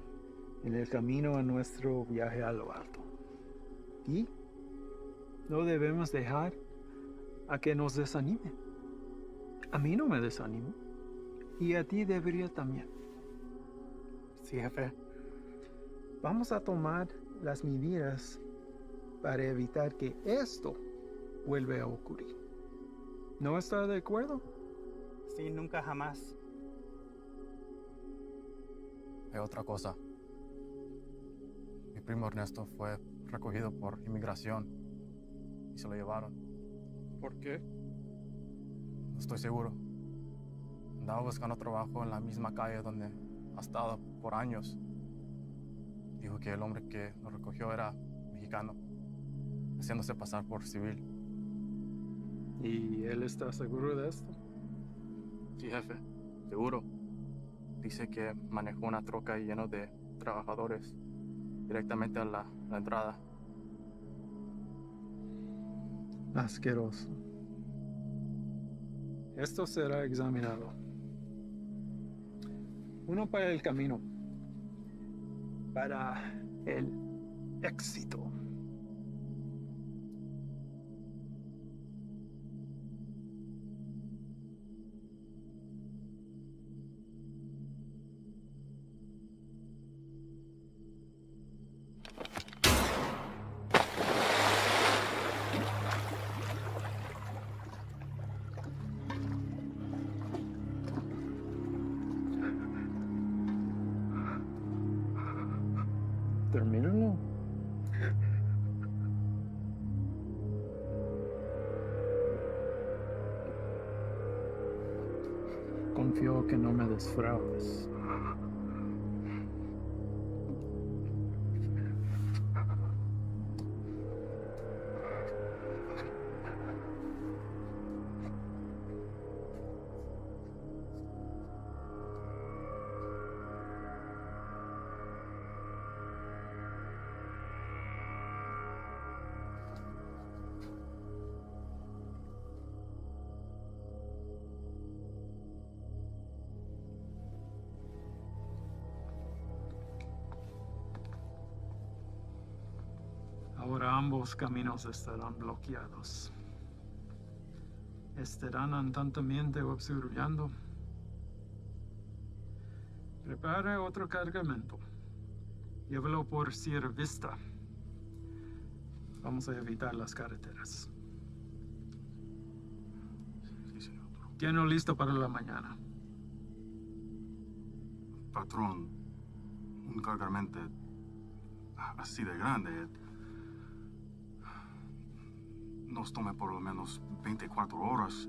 en el camino a nuestro viaje a lo alto. Y no debemos dejar a que nos desanime. A mí no me desanimo. Y a ti debería también. Sí, jefe. Vamos a tomar las medidas para evitar que esto vuelva a ocurrir. ¿No está de acuerdo? Sí, nunca jamás. Hay otra cosa. Mi primo Ernesto fue recogido por inmigración y se lo llevaron. ¿Por qué? No estoy seguro. Andaba buscando trabajo en la misma calle donde ha estado por años. Dijo que el hombre que lo recogió era mexicano, haciéndose pasar por civil. ¿Y él está seguro de esto? Sí, jefe, seguro. Dice que manejó una troca llena de trabajadores directamente a la entrada. Asqueroso. Esto será examinado. Uno para el camino. Para el éxito. Termínalo. Confío que no me defraudes. Ahora ambos caminos estarán bloqueados. Estarán atentamente observando. Prepara otro cargamento. Llévalo por Sierra Vista. Vamos a evitar las carreteras. Sí, señor. Tiene listo para la mañana. Patrón, un cargamento así de grande nos tome por lo menos 24 horas.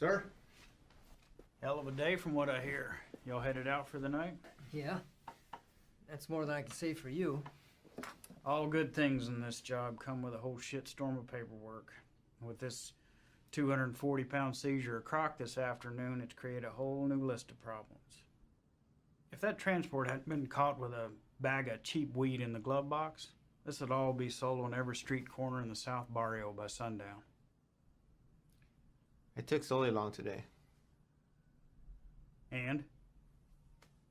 Sir? Hell of a day from what I hear. Y'all headed out for the night? Yeah. That's more than I can say for you. All good things in this job come with a whole shitstorm of paperwork. With this 240-pound seizure of croc this afternoon, it's created a whole new list of problems. If that transport hadn't been caught with a bag of cheap weed in the glove box, this would all be sold on every street corner in the South Barrio by sundown. It took Sully long today. And?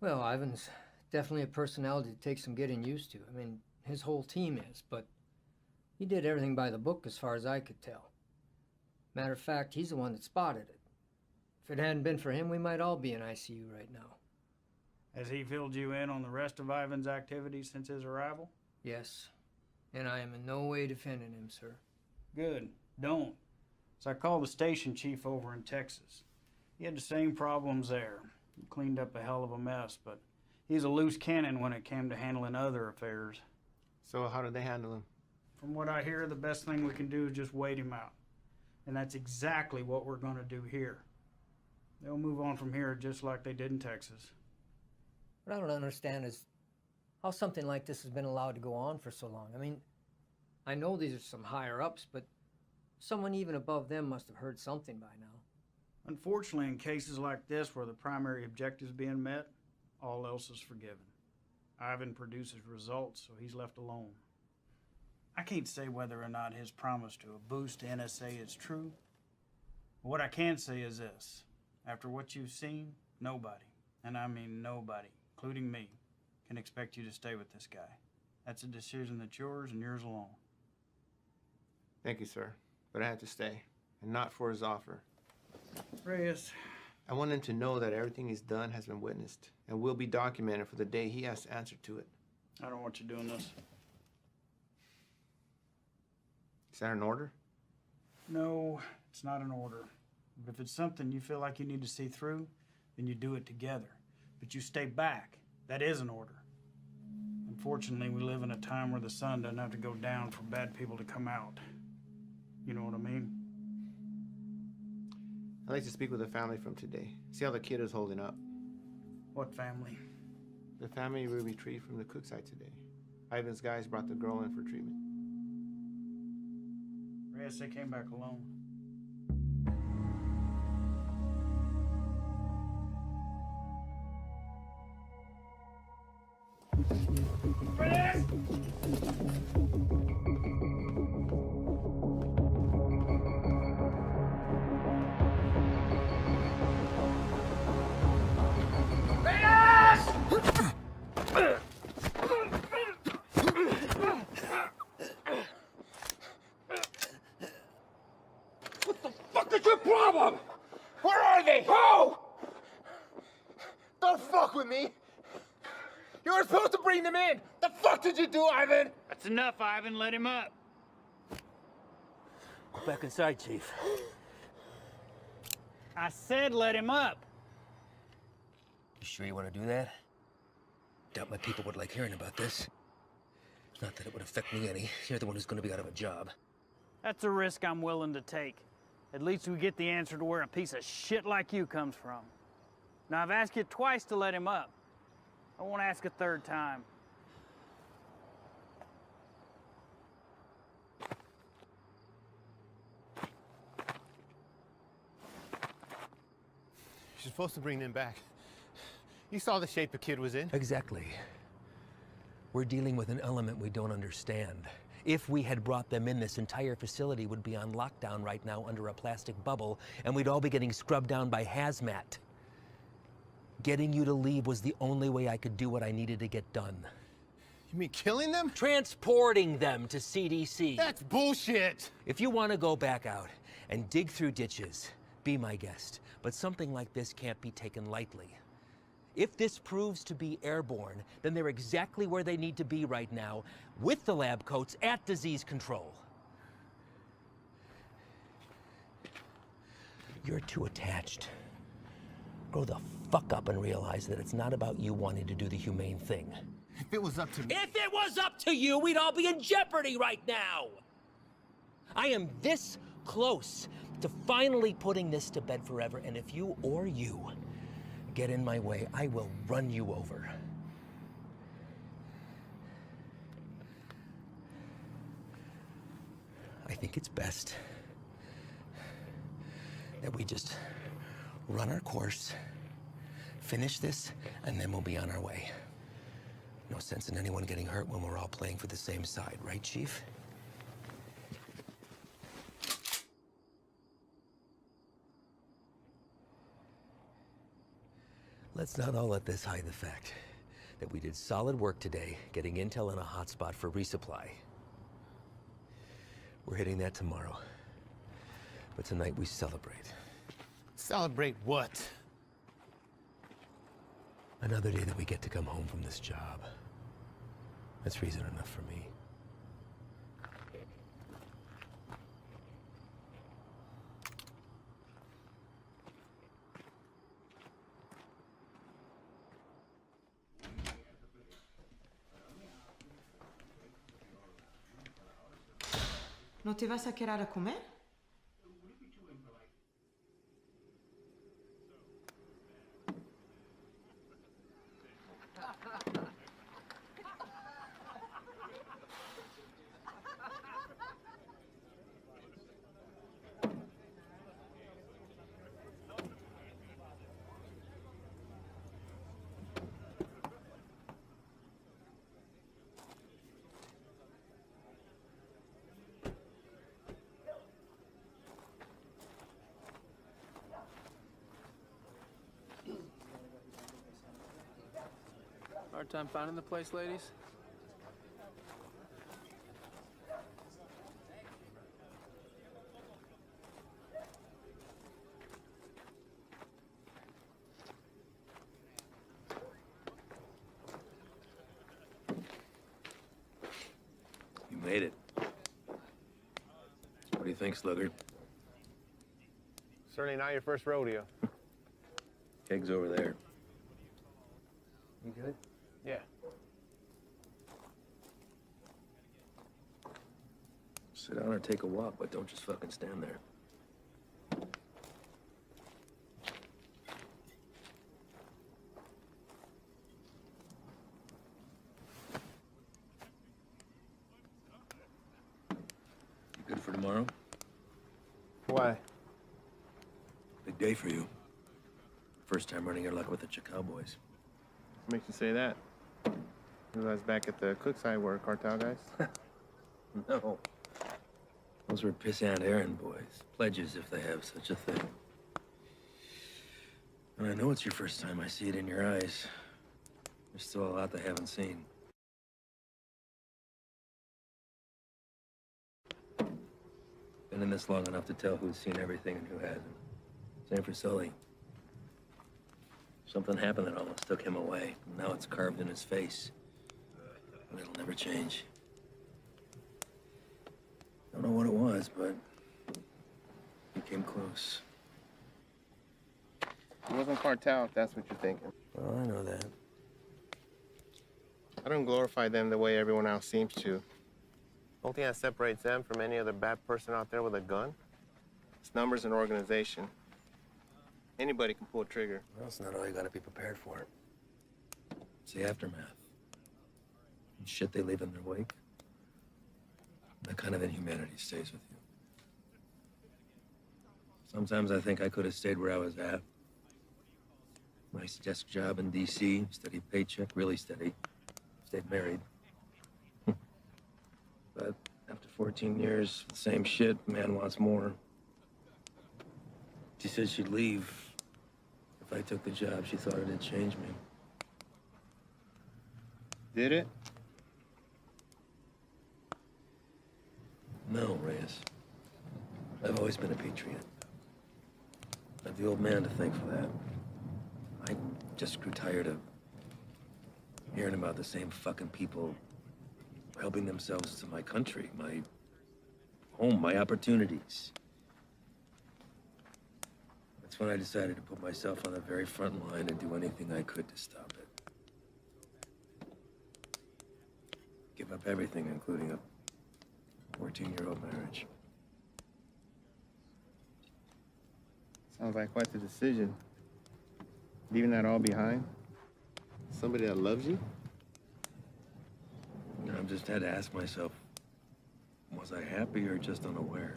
Well, Ivan's definitely a personality that takes some getting used to. I mean, his whole team is, but he did everything by the book as far as I could tell. Matter of fact, he's the one that spotted it. If it hadn't been for him, we might all be in ICU right now. Has he filled you in on the rest of Ivan's activities since his arrival? Yes, and I am in no way defending him, sir. Good. Don't. So I called the station chief over in Texas. He had the same problems there. He cleaned up a hell of a mess, but he's a loose cannon when it came to handling other affairs. So how did they handle him? From what I hear, the best thing we can do is just wait him out. And that's exactly what we're going to do here. They'll move on from here just like they did in Texas. What I don't understand is how something like this has been allowed to go on for so long. I mean, I know these are some higher-ups, but someone even above them must have heard something by now. Unfortunately, in cases like this where the primary objective is being met, all else is forgiven. Ivan produces results, so he's left alone. I can't say whether or not his promise to a boost to NSA is true. But what I can say is this. After what you've seen, nobody, and I mean nobody, including me, can expect you to stay with this guy. That's a decision that's yours and yours alone. Thank you, sir. But I had to stay, and not for his offer. Reyes. I want him to know that everything he's done has been witnessed and will be documented for the day he has to answer to it. I don't want you doing this. Is that an order? No, it's not an order. But if it's something you feel like you need to see through, then you do it together. But you stay back. That is an order. Unfortunately, we live in a time where the sun doesn't have to go down for bad people to come out. You know what I mean? I'd like to speak with the family from today. See how the kid is holding up. What family? The family we retrieved from the cook site today. Ivan's guys brought the girl in for treatment. Reyes, they came back alone. Reyes! What the fuck is your problem? Where are they? Who? Don't fuck with me! You were supposed to bring them in! The fuck did you do, Ivan? That's enough, Ivan. Let him up. Go back inside, Chief. I said let him up. You sure you want to do that? Doubt my people would like hearing about this. Not that it would affect me any. You're the one who's going to be out of a job. That's a risk I'm willing to take. At least we get the answer to where a piece of shit like you comes from. Now, I've asked you twice to let him up. I won't ask a third time. You're supposed to bring them back. You saw the shape the kid was in. Exactly. We're dealing with an element we don't understand. If we had brought them in, this entire facility would be on lockdown right now under a plastic bubble, and we'd all be getting scrubbed down by hazmat. Getting you to leave was the only way I could do what I needed to get done. You mean killing them? Transporting them to CDC. That's bullshit! If you want to go back out and dig through ditches, be my guest. But something like this can't be taken lightly. If this proves to be airborne, then they're exactly where they need to be right now, with the lab coats at disease control. You're too attached. Grow the fuck up and realize that it's not about you wanting to do the humane thing. If it was up to me... If it was up to you, we'd all be in jeopardy right now! I am this close to finally putting this to bed forever, and if you get in my way, I will run you over. I think it's best that we just run our course, finish this, and then we'll be on our way. No sense in anyone getting hurt when we're all playing for the same side, right, Chief? Let's not all let this hide the fact that we did solid work today getting intel in a hotspot for resupply. We're hitting that tomorrow. But tonight we celebrate. Celebrate what? Another day that we get to come home from this job. That's reason enough for me. ¿No te vas a quedar a comer? Hard time finding the place, ladies? You made it. What do you think, Sluggard? Certainly not your first rodeo. Keg's over there. You good? Yeah. Sit down or take a walk, but don't just fucking stand there. You good for tomorrow? Why? Big day for you. First time running your luck with the Cowboys. What makes you say that? You guys back at the Cookside were cartel guys? No. Those were pissant errand boys. Pledges, if they have such a thing. And I know it's your first time. I see it in your eyes. There's still a lot they haven't seen. Been in this long enough to tell who's seen everything and who hasn't. Same for Sully. Something happened that almost took him away. And now it's carved in his face. And it'll never change. Don't know what it was, but he came close. It wasn't cartel, if that's what you're thinking. Well, I know that. I don't glorify them the way everyone else seems to. The only thing that separates them from any other bad person out there with a gun is numbers and organization. Anybody can pull a trigger. Well, that's not all you gotta be prepared for. It's the aftermath. And shit they leave in their wake. That kind of inhumanity stays with you. Sometimes I think I could have stayed where I was at. Nice desk job in D.C., steady paycheck, really steady. Stayed married. But after 14 years, the same shit, man wants more. She said she'd leave if I took the job. She thought it'd change me. Did it? No, Reyes. I've always been a patriot. I have the old man to thank for that. I just grew tired of hearing about the same fucking people helping themselves to my country, my home, my opportunities. That's when I decided to put myself on the very front line and do anything I could to stop it. Give up everything, including a 14-year-old marriage. Sounds like quite the decision. Leaving that all behind? Somebody that loves you? You know, I've just had to ask myself, was I happy or just unaware?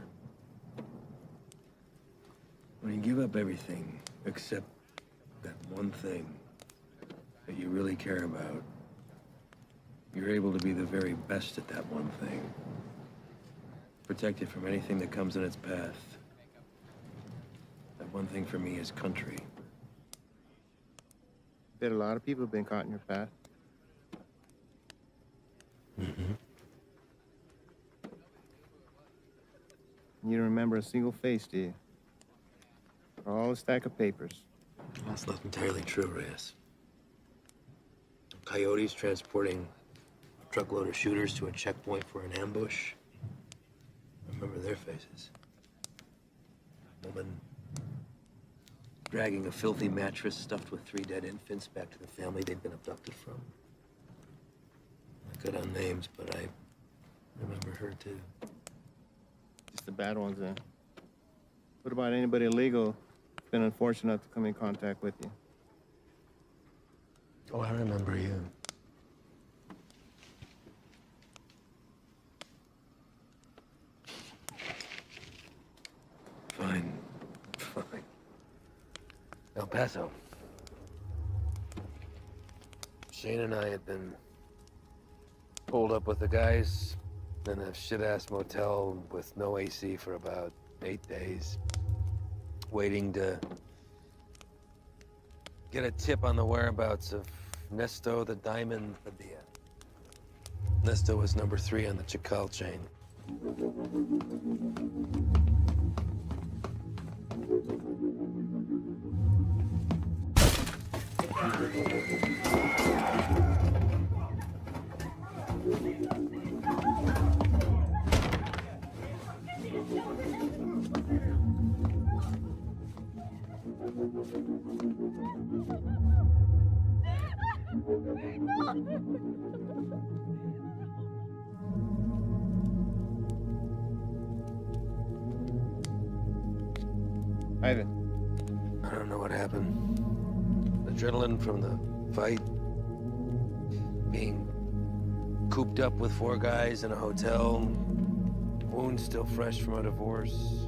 When you give up everything except that one thing that you really care about, you're able to be the very best at that one thing. Protect it from anything that comes in its path. That one thing for me is country. Bet a lot of people have been caught in your path. Mm-hmm. You don't remember a single face, do you? All a stack of papers. That's not entirely true, Reyes. Coyotes transporting a truckload of shooters to a checkpoint for an ambush. I remember their faces. Woman dragging a filthy mattress stuffed with 3 dead infants back to the family they'd been abducted from. I cut on names, but I remember her too. Just the bad ones, then. What about anybody illegal who's been unfortunate enough to come in contact with you? Oh, I remember you. Fine. Fine. El Paso. Shane and I had been pulled up with the guys in a shit-ass motel with no AC for about 8 days, waiting to get a tip on the whereabouts of Nesto the Diamond Padilla. Nesto was number 3 on the Chacal chain. Ivan. I don't know what happened. Adrenaline from the fight, being cooped up with 4 guys in a hotel, wounds still fresh from a divorce.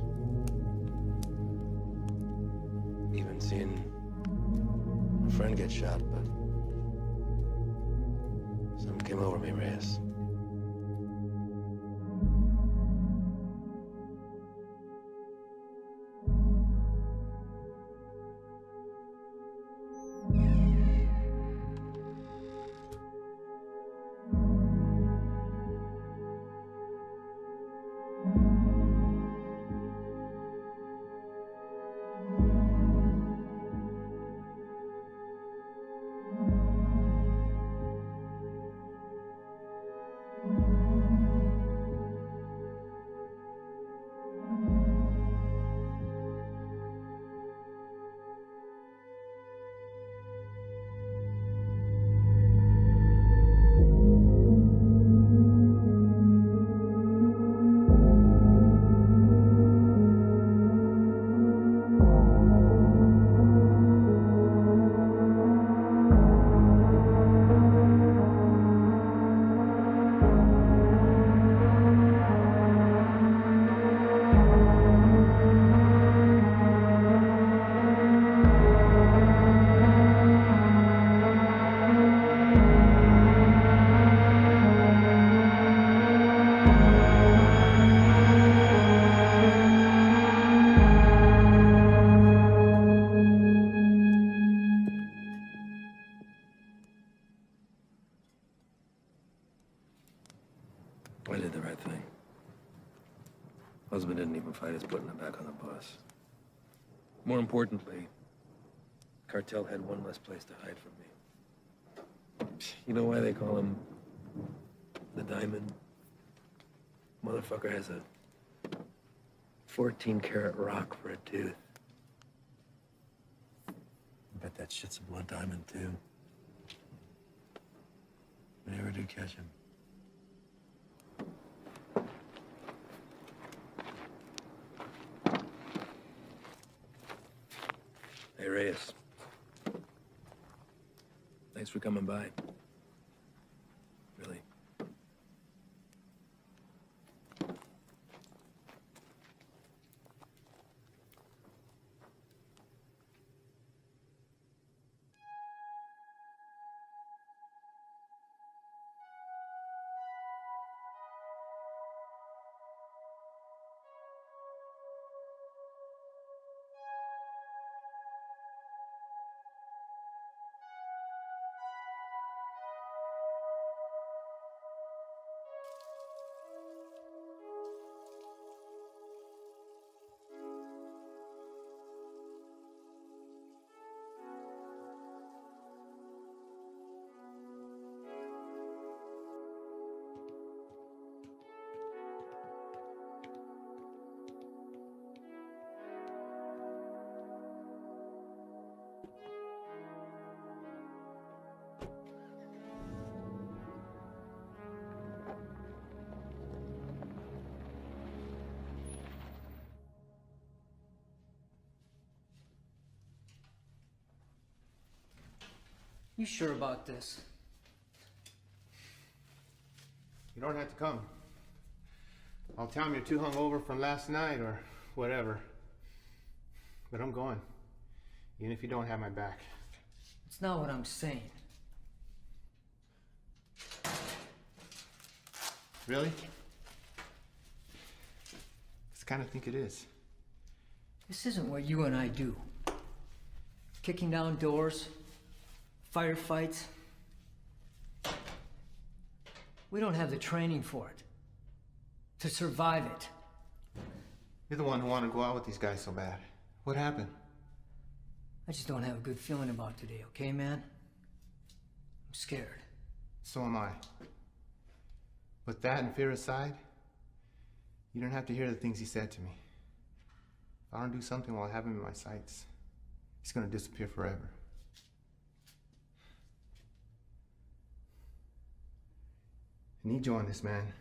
Even seeing a friend get shot, but something came over me, Reyes. I did the right thing. Husband didn't even fight us putting him back on the bus. More importantly, cartel had one less place to hide from me. You know why they call him the Diamond? Motherfucker has a 14-karat rock for a tooth. I bet that shit's a blood diamond, too. If we ever do catch him. Hey, Reyes. Thanks for coming by. Really. You sure about this? You don't have to come. I'll tell him you're too hungover from last night or whatever. But I'm going. Even if you don't have my back. It's not what I'm saying. Really? I kind of think it is. This isn't what you and I do. Kicking down doors, firefights. We don't have the training for it. To survive it. You're the one who wanted to go out with these guys so bad. What happened? I just don't have a good feeling about today, okay, man? I'm scared. So am I. But that and fear aside, you don't have to hear the things he said to me. If I don't do something while I have him in my sights, he's gonna disappear forever. I need you on this, man.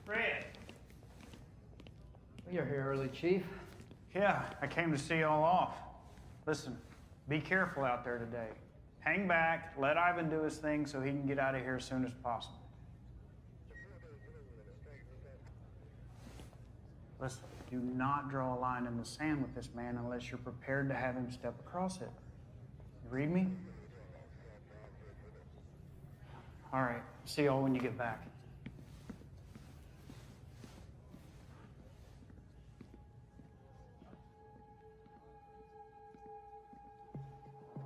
Fred! You're here early, Chief. Yeah, I came to see y'all off. Listen, be careful out there today. Hang back, let Ivan do his thing so he can get out of here as soon as possible. Listen, do not draw a line in the sand with this man unless you're prepared to have him step across it. You read me? All right, see y'all when you get back.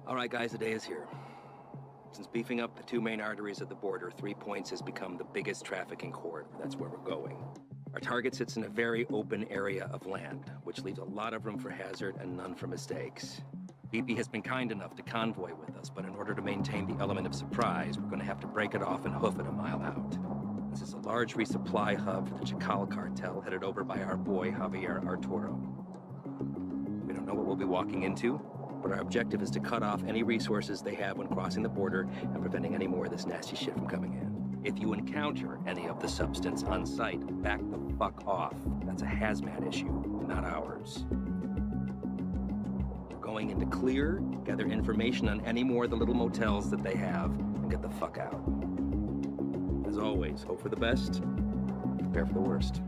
All right, guys, the day is here. Since beefing up the two main arteries at the border, 3 Points has become the biggest trafficking corridor. That's where we're going. Our target sits in a very open area of land, which leaves a lot of room for hazard and none for mistakes. BP has been kind enough to convoy with us, but in order to maintain the element of surprise, we're going to have to break it off and hoof it a mile out. This is a large resupply hub for the Chacal cartel headed over by our boy Javier Arturo. We don't know what we'll be walking into, but our objective is to cut off any resources they have when crossing the border and preventing any more of this nasty shit from coming in. If you encounter any of the substance on site, back the fuck off. That's a hazmat issue, not ours. We're going into clear, gather information on any more of the little motels that they have, and get the fuck out. As always, hope for the best, prepare for the worst.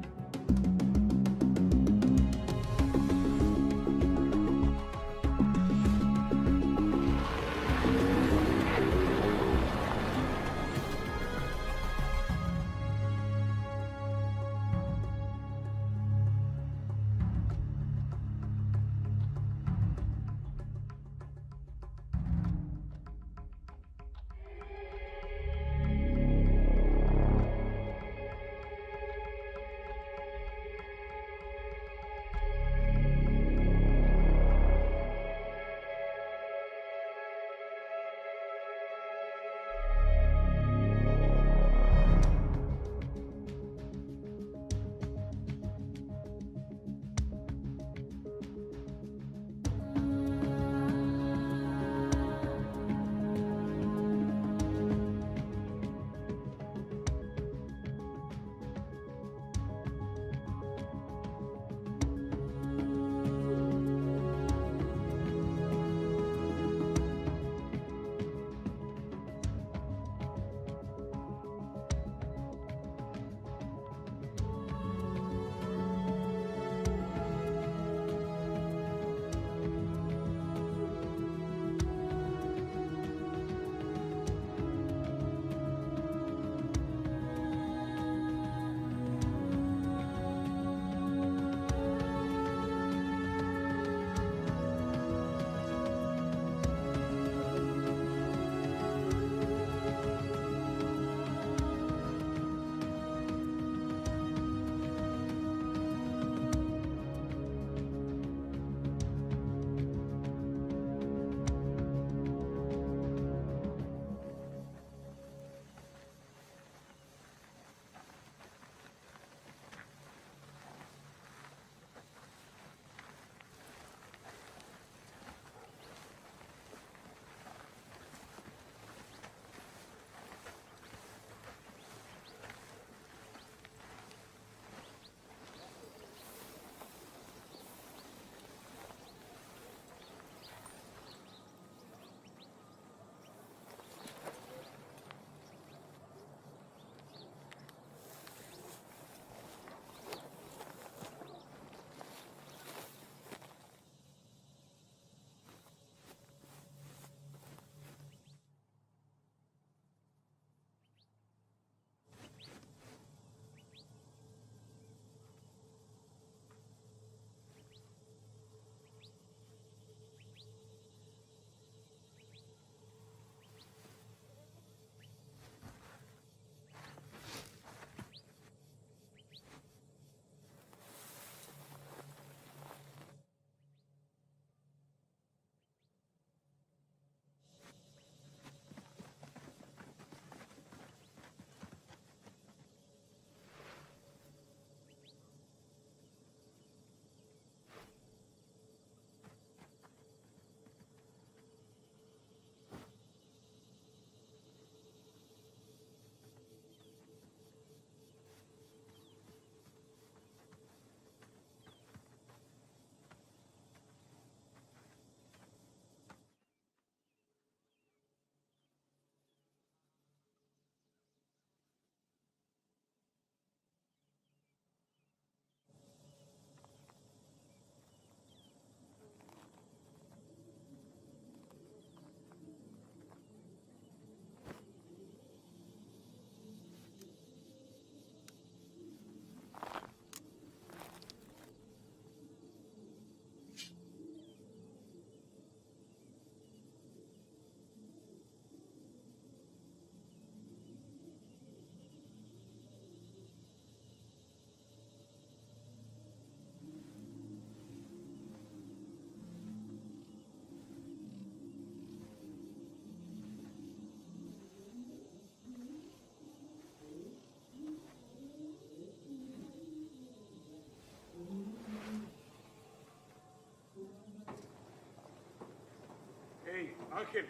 Ángel,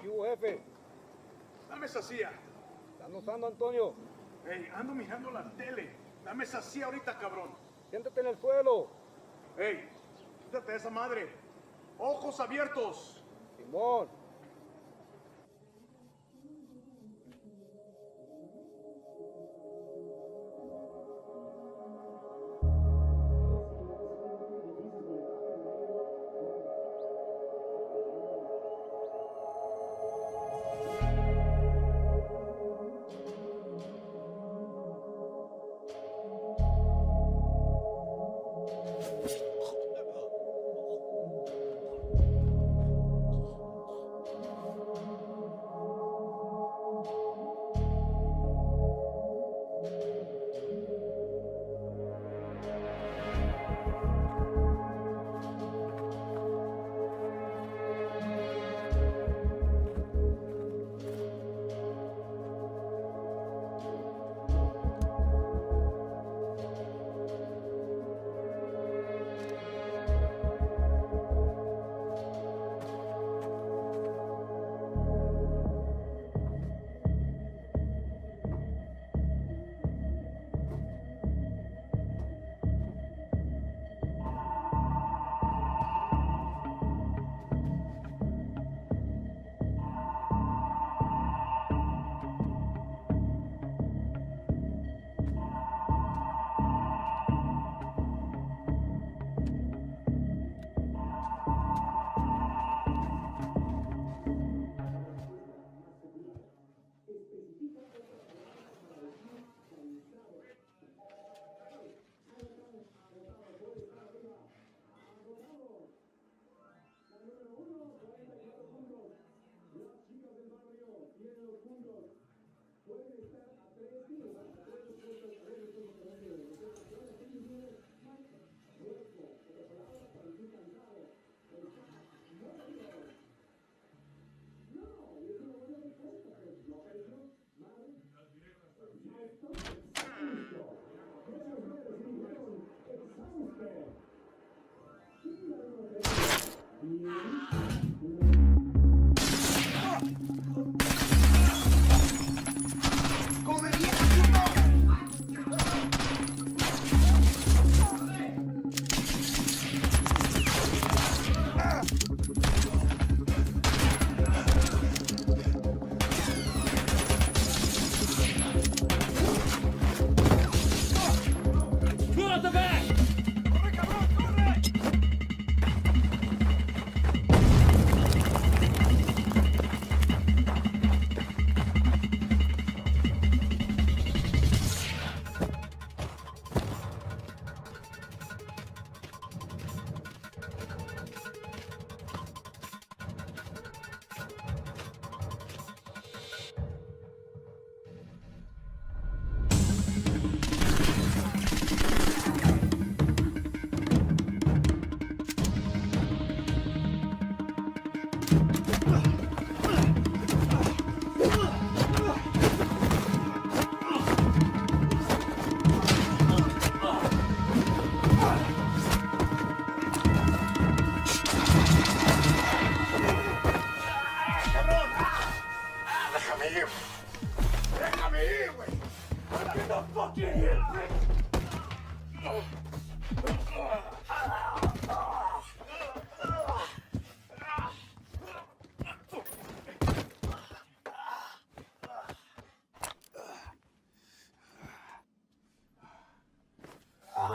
¿Qué hubo, jefe? dame esa silla. ¿Están usando, Antonio? Hey, ando mirando la tele. Dame esa silla ahorita, cabrón. Siéntate en el suelo. Hey, quítate de esa madre. Ojos abiertos. Simón.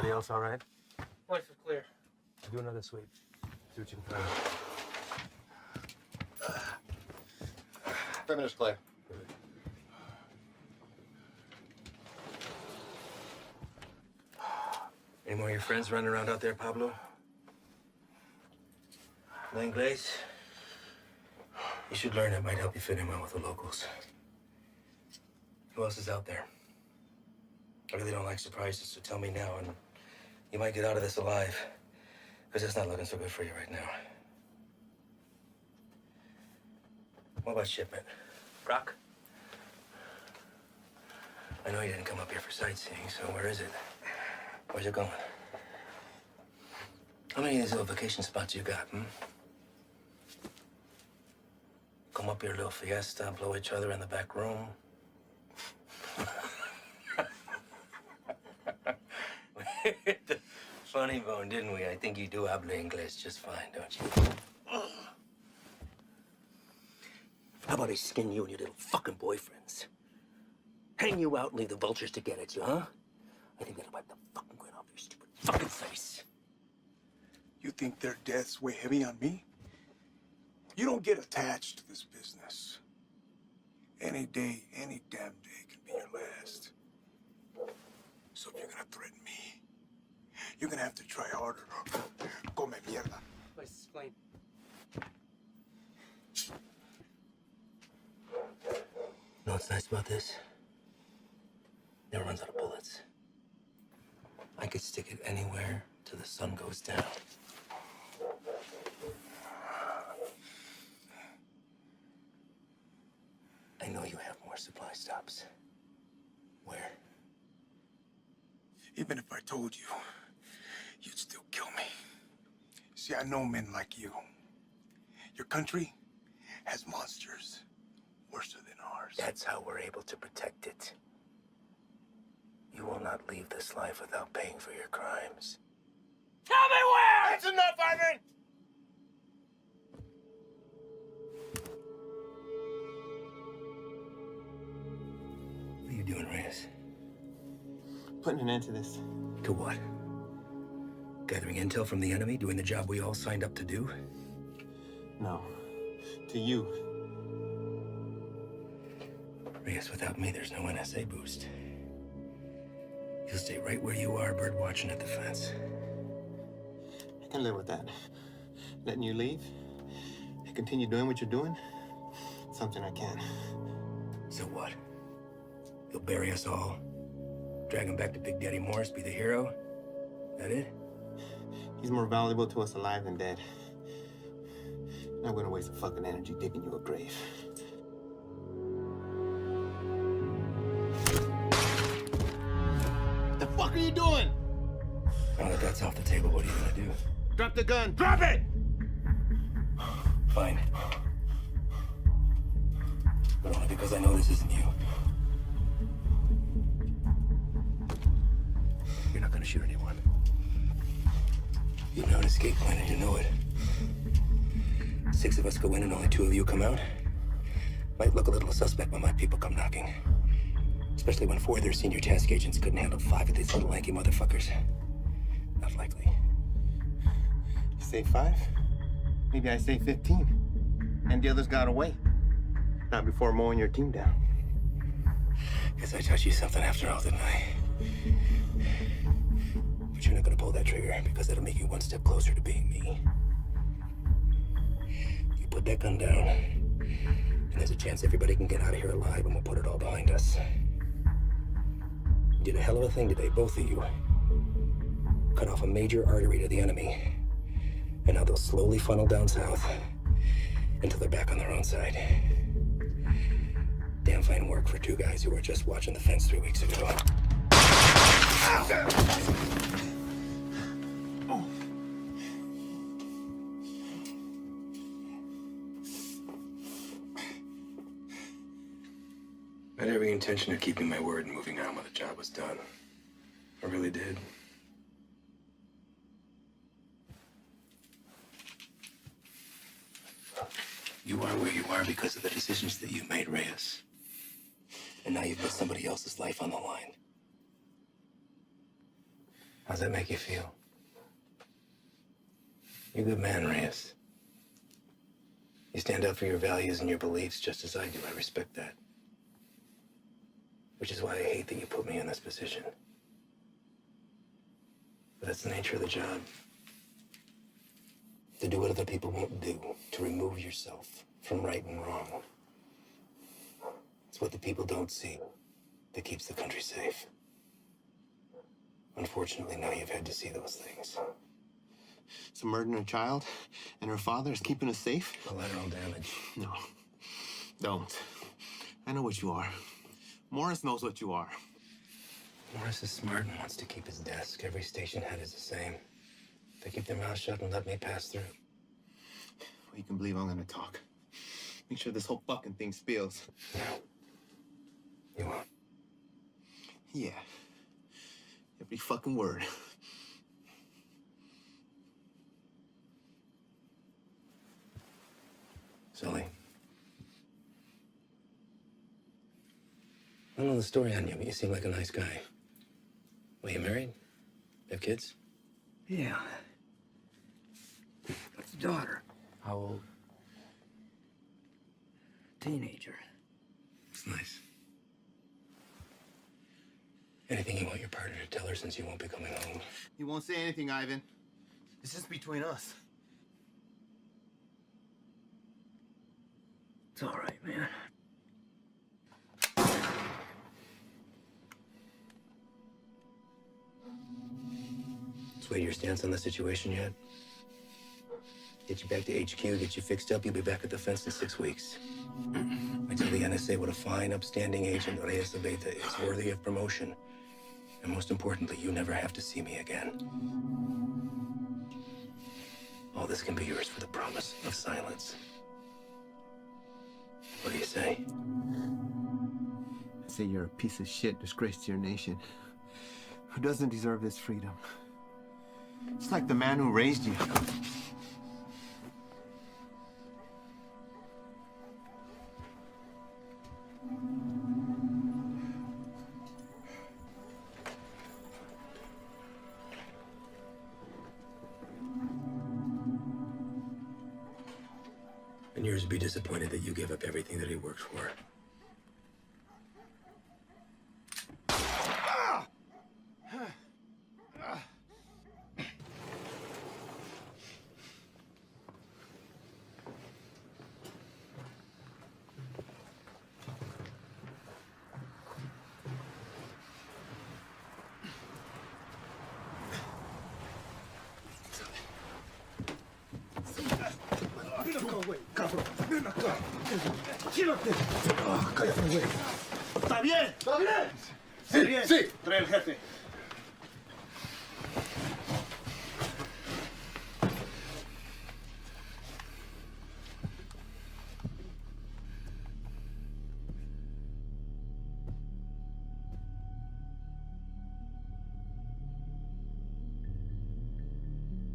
Everybody else all right? Lights are clear. Do another sweep. See what you can find. Perimeter's clear. Any more of your friends running around out there, Pablo? No Inglés? You should learn. It might help you fit in well with the locals. Who else is out there? I really don't like surprises, so tell me now, and you might get out of this alive, because it's not looking so good for you right now. What about shipment? Rock? I know you didn't come up here for sightseeing, so where is it? Where's it going? How many of these little vacation spots you got, hum up your little fiesta, blow each other in the back room. The funny bone, didn't we? I think you do habla English just fine, don't you? How about I skin you and your little fucking boyfriends? Hang you out and leave the vultures to get at you, huh? I think that'll wipe the fucking grin off your stupid fucking face. You think their deaths weigh heavy on me? You don't get attached to this business. Any day, any damn day can be your last. So if you're gonna threaten me, you're gonna have to try harder. Come mierda. Let's explain. You know what's nice about this? Never runs out of bullets. I could stick it anywhere till the sun goes down. I know you have more supply stops. Where? Even if I told you, you'd still kill me. See, I know men like you. Your country has monsters worse than ours. That's how we're able to protect it. You will not leave this life without paying for your crimes. Tell me where! That's enough, Ivan! What are you doing, Reyes? Putting an end to this. To what? Gathering intel from the enemy, doing the job we all signed up to do? No. To you. Reyes, without me, there's no NSA boost. You'll stay right where you are, bird watching at the fence. I can live with that. Letting you leave and continue doing what you're doing, something I can. So what? You'll bury us all, drag him back to Big Daddy Morris, be the hero? That it? He's more valuable to us alive than dead. Not gonna waste a fucking energy digging you a grave. The fuck are you doing? Now that that's off the table, what are you gonna do? Drop the gun. Drop it! Fine. But only because I know this isn't you. You're not gonna shoot anyone. You have an escape plan and you know it. 6 of us go in and only 2 of you come out. Might look a little suspect when my people come knocking. Especially when 4 of their senior task agents couldn't handle 5 of these little lanky motherfuckers. Not likely. You say 5? Maybe I say 15. And the others got away. Not before mowing your team down. Guess I taught you something after all, didn't I? But you're not gonna pull that trigger because that'll make you 1 step closer to being me. You put that gun down, and there's a chance everybody can get out of here alive and we'll put it all behind us. You did a hell of a thing today, both of you. Cut off a major artery to the enemy. And now they'll slowly funnel down south until they're back on their own side. Damn fine work for 2 guys who were just watching the fence 3 weeks ago. I had every intention of keeping my word and moving on when the job was done. I really did. You are where you are because of the decisions that you made, Reyes. And now you've put somebody else's life on the line. How's that make you feel? You're a good man, Reyes. You stand up for your values and your beliefs just as I do. I respect that. Which is why I hate that you put me in this position. But that's the nature of the job. To do what other people won't do, to remove yourself from right and wrong. It's what the people don't see that keeps the country safe. Unfortunately, now you've had to see those things. So murdering a child and her father is keeping us safe? Collateral damage. No, don't. I know what you are. Morris knows what you are. Morris is smart and wants to keep his desk. Every station head is the same. They keep their mouths shut and let me pass through. Well, you can believe I'm gonna talk. Make sure this whole fucking thing spills. You won't. Yeah. Every fucking word. Sully. I don't know the story on you, but you seem like a nice guy. Well, you married? Have kids? Yeah. That's a daughter. How old? Teenager. It's nice. Anything you want your partner to tell her since you won't be coming home? He won't say anything, Ivan. It's just between us. It's all right, man. Sway your stance on the situation yet? Get you back to HQ, get you fixed up, you'll be back at the fence in 6 weeks. I tell the NSA what a fine, upstanding agent Reyes Abeta is, worthy of promotion. And most importantly, you never have to see me again. All this can be yours for the promise of silence. What do you say? I say you're a piece of shit, disgrace to your nation, who doesn't deserve this freedom. It's like the man who raised you. And yours would be disappointed that you gave up everything that he worked for. Ven acá. Quédate. Cállate, güey. ¿Está bien? ¿Está bien? Sí, bien. Sí. Trae el jefe.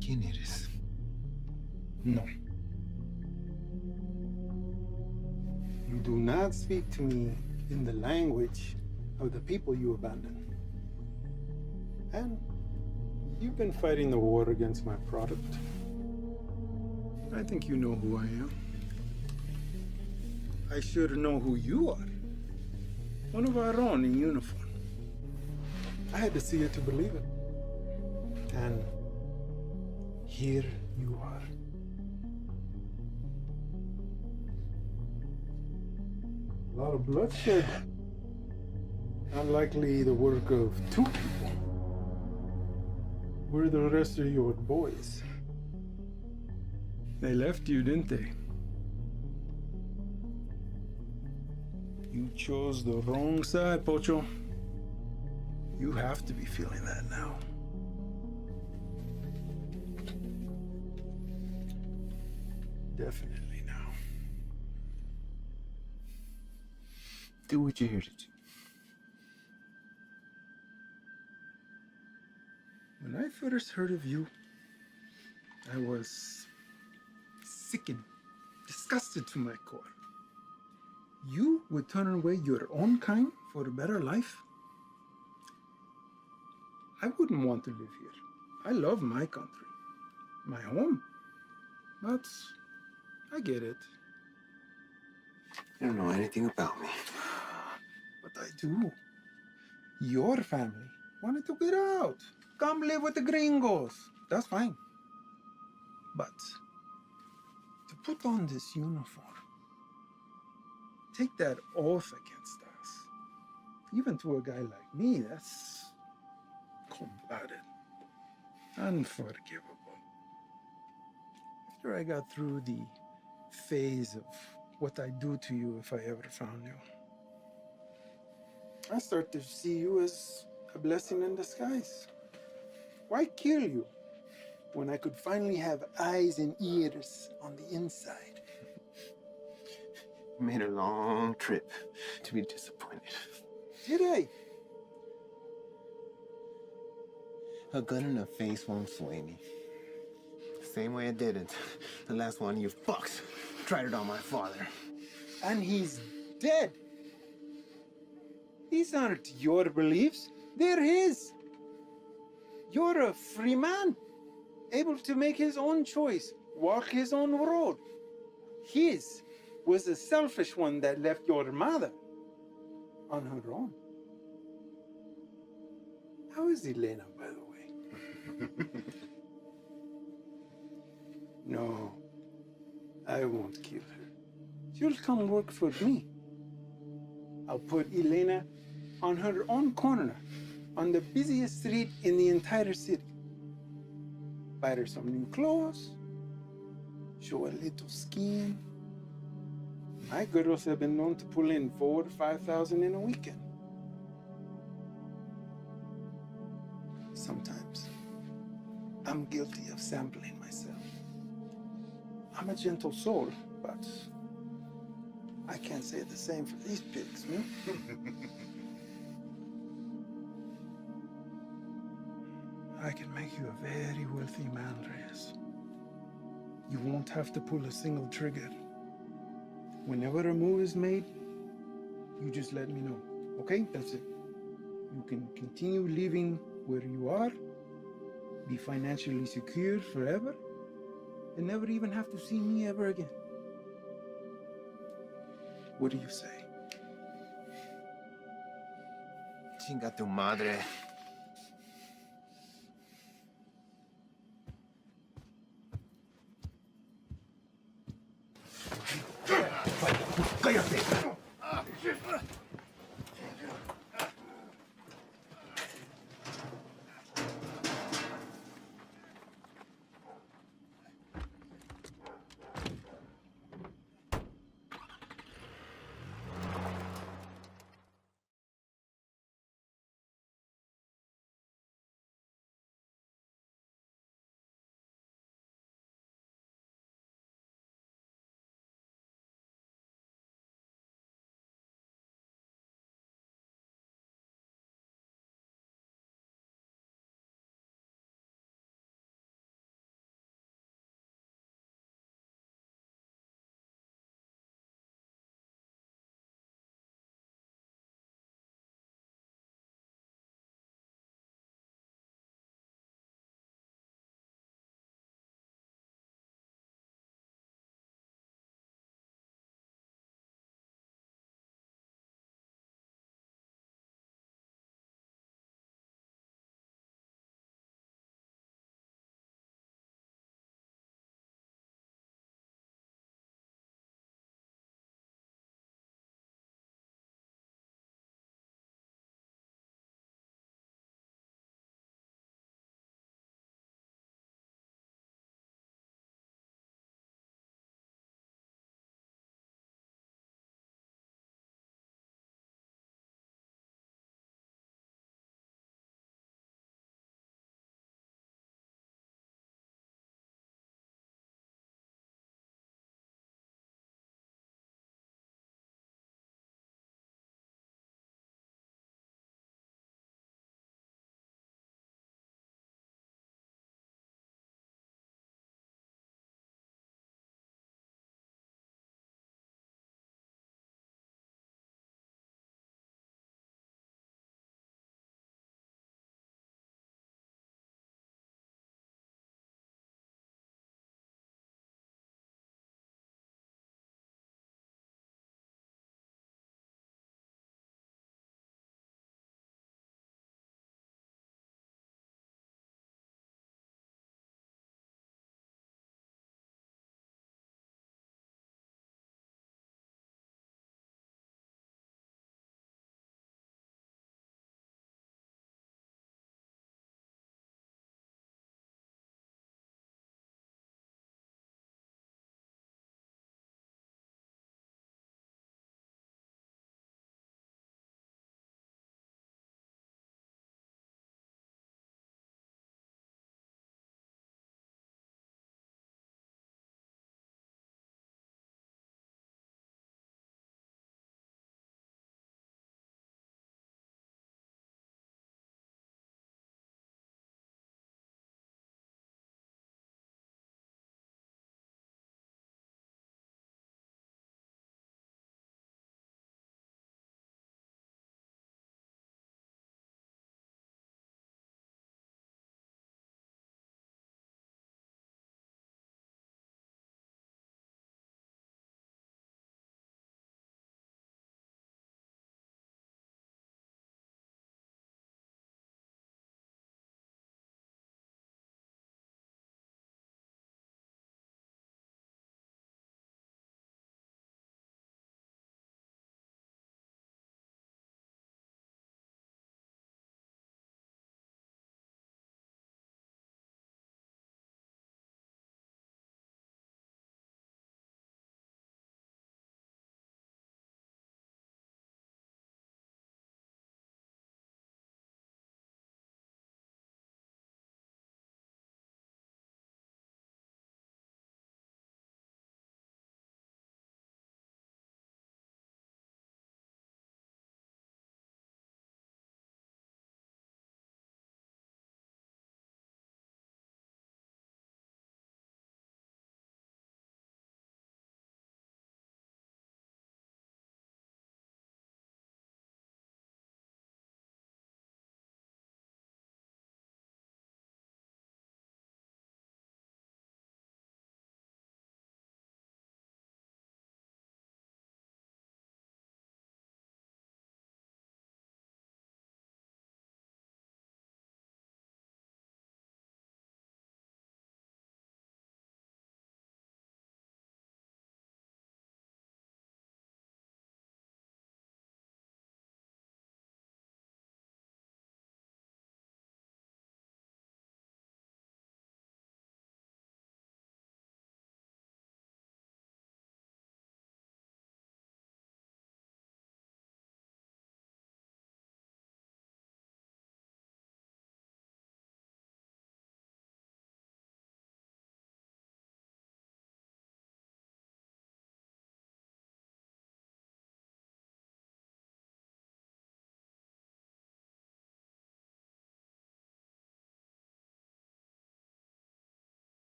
¿Quién eres? No. You do not speak to me in the language of the people you abandoned. And you've been fighting the war against my product. I think you know who I am. I should know who you are. One of our own in uniform. I had to see it to believe it. And here you are. A lot of bloodshed. Unlikely the work of two people. Where are the rest of your boys? They left you, didn't they? You chose the wrong side, Pocho. You have to be feeling that now. Definitely now. Do what you're here to do. When I first heard of you, I was sickened, disgusted to my core. You would turn away your own kind for a better life? I wouldn't want to live here. I love my country, my home. But I get it. You don't know anything about me. But I do. Your family wanted to get out. Come live with the gringos. That's fine. But to put on this uniform, take that oath against us, even to a guy like me, that's cold-blooded, unforgivable. After I got through the phase of what I'd do to you if I ever found you, I start to see you as a blessing in disguise. Why kill you when I could finally have eyes and ears on the inside? You made a long trip to be disappointed. Did I? A gun in the face won't sway me. Same way it didn't. The last one you fucks tried it on my father. And he's dead. These aren't your beliefs, they're his. You're a free man, able to make his own choice, walk his own road. His was a selfish one that left your mother on her own. How is Elena, by the way? No, I won't kill her. She'll come work for me. I'll put Elena on her own corner, on the busiest street in the entire city. Buy her some new clothes, show a little skin. My girls have been known to pull in 4,000 to 5,000 in a weekend. Sometimes I'm guilty of sampling myself. I'm a gentle soul, but I can't say the same for these pigs, no? I can make you a very wealthy man, Reyes. You won't have to pull a single trigger. Whenever a move is made, you just let me know, okay? That's it. You can continue living where you are, be financially secure forever, and never even have to see me ever again. What do you say? Chinga tu madre.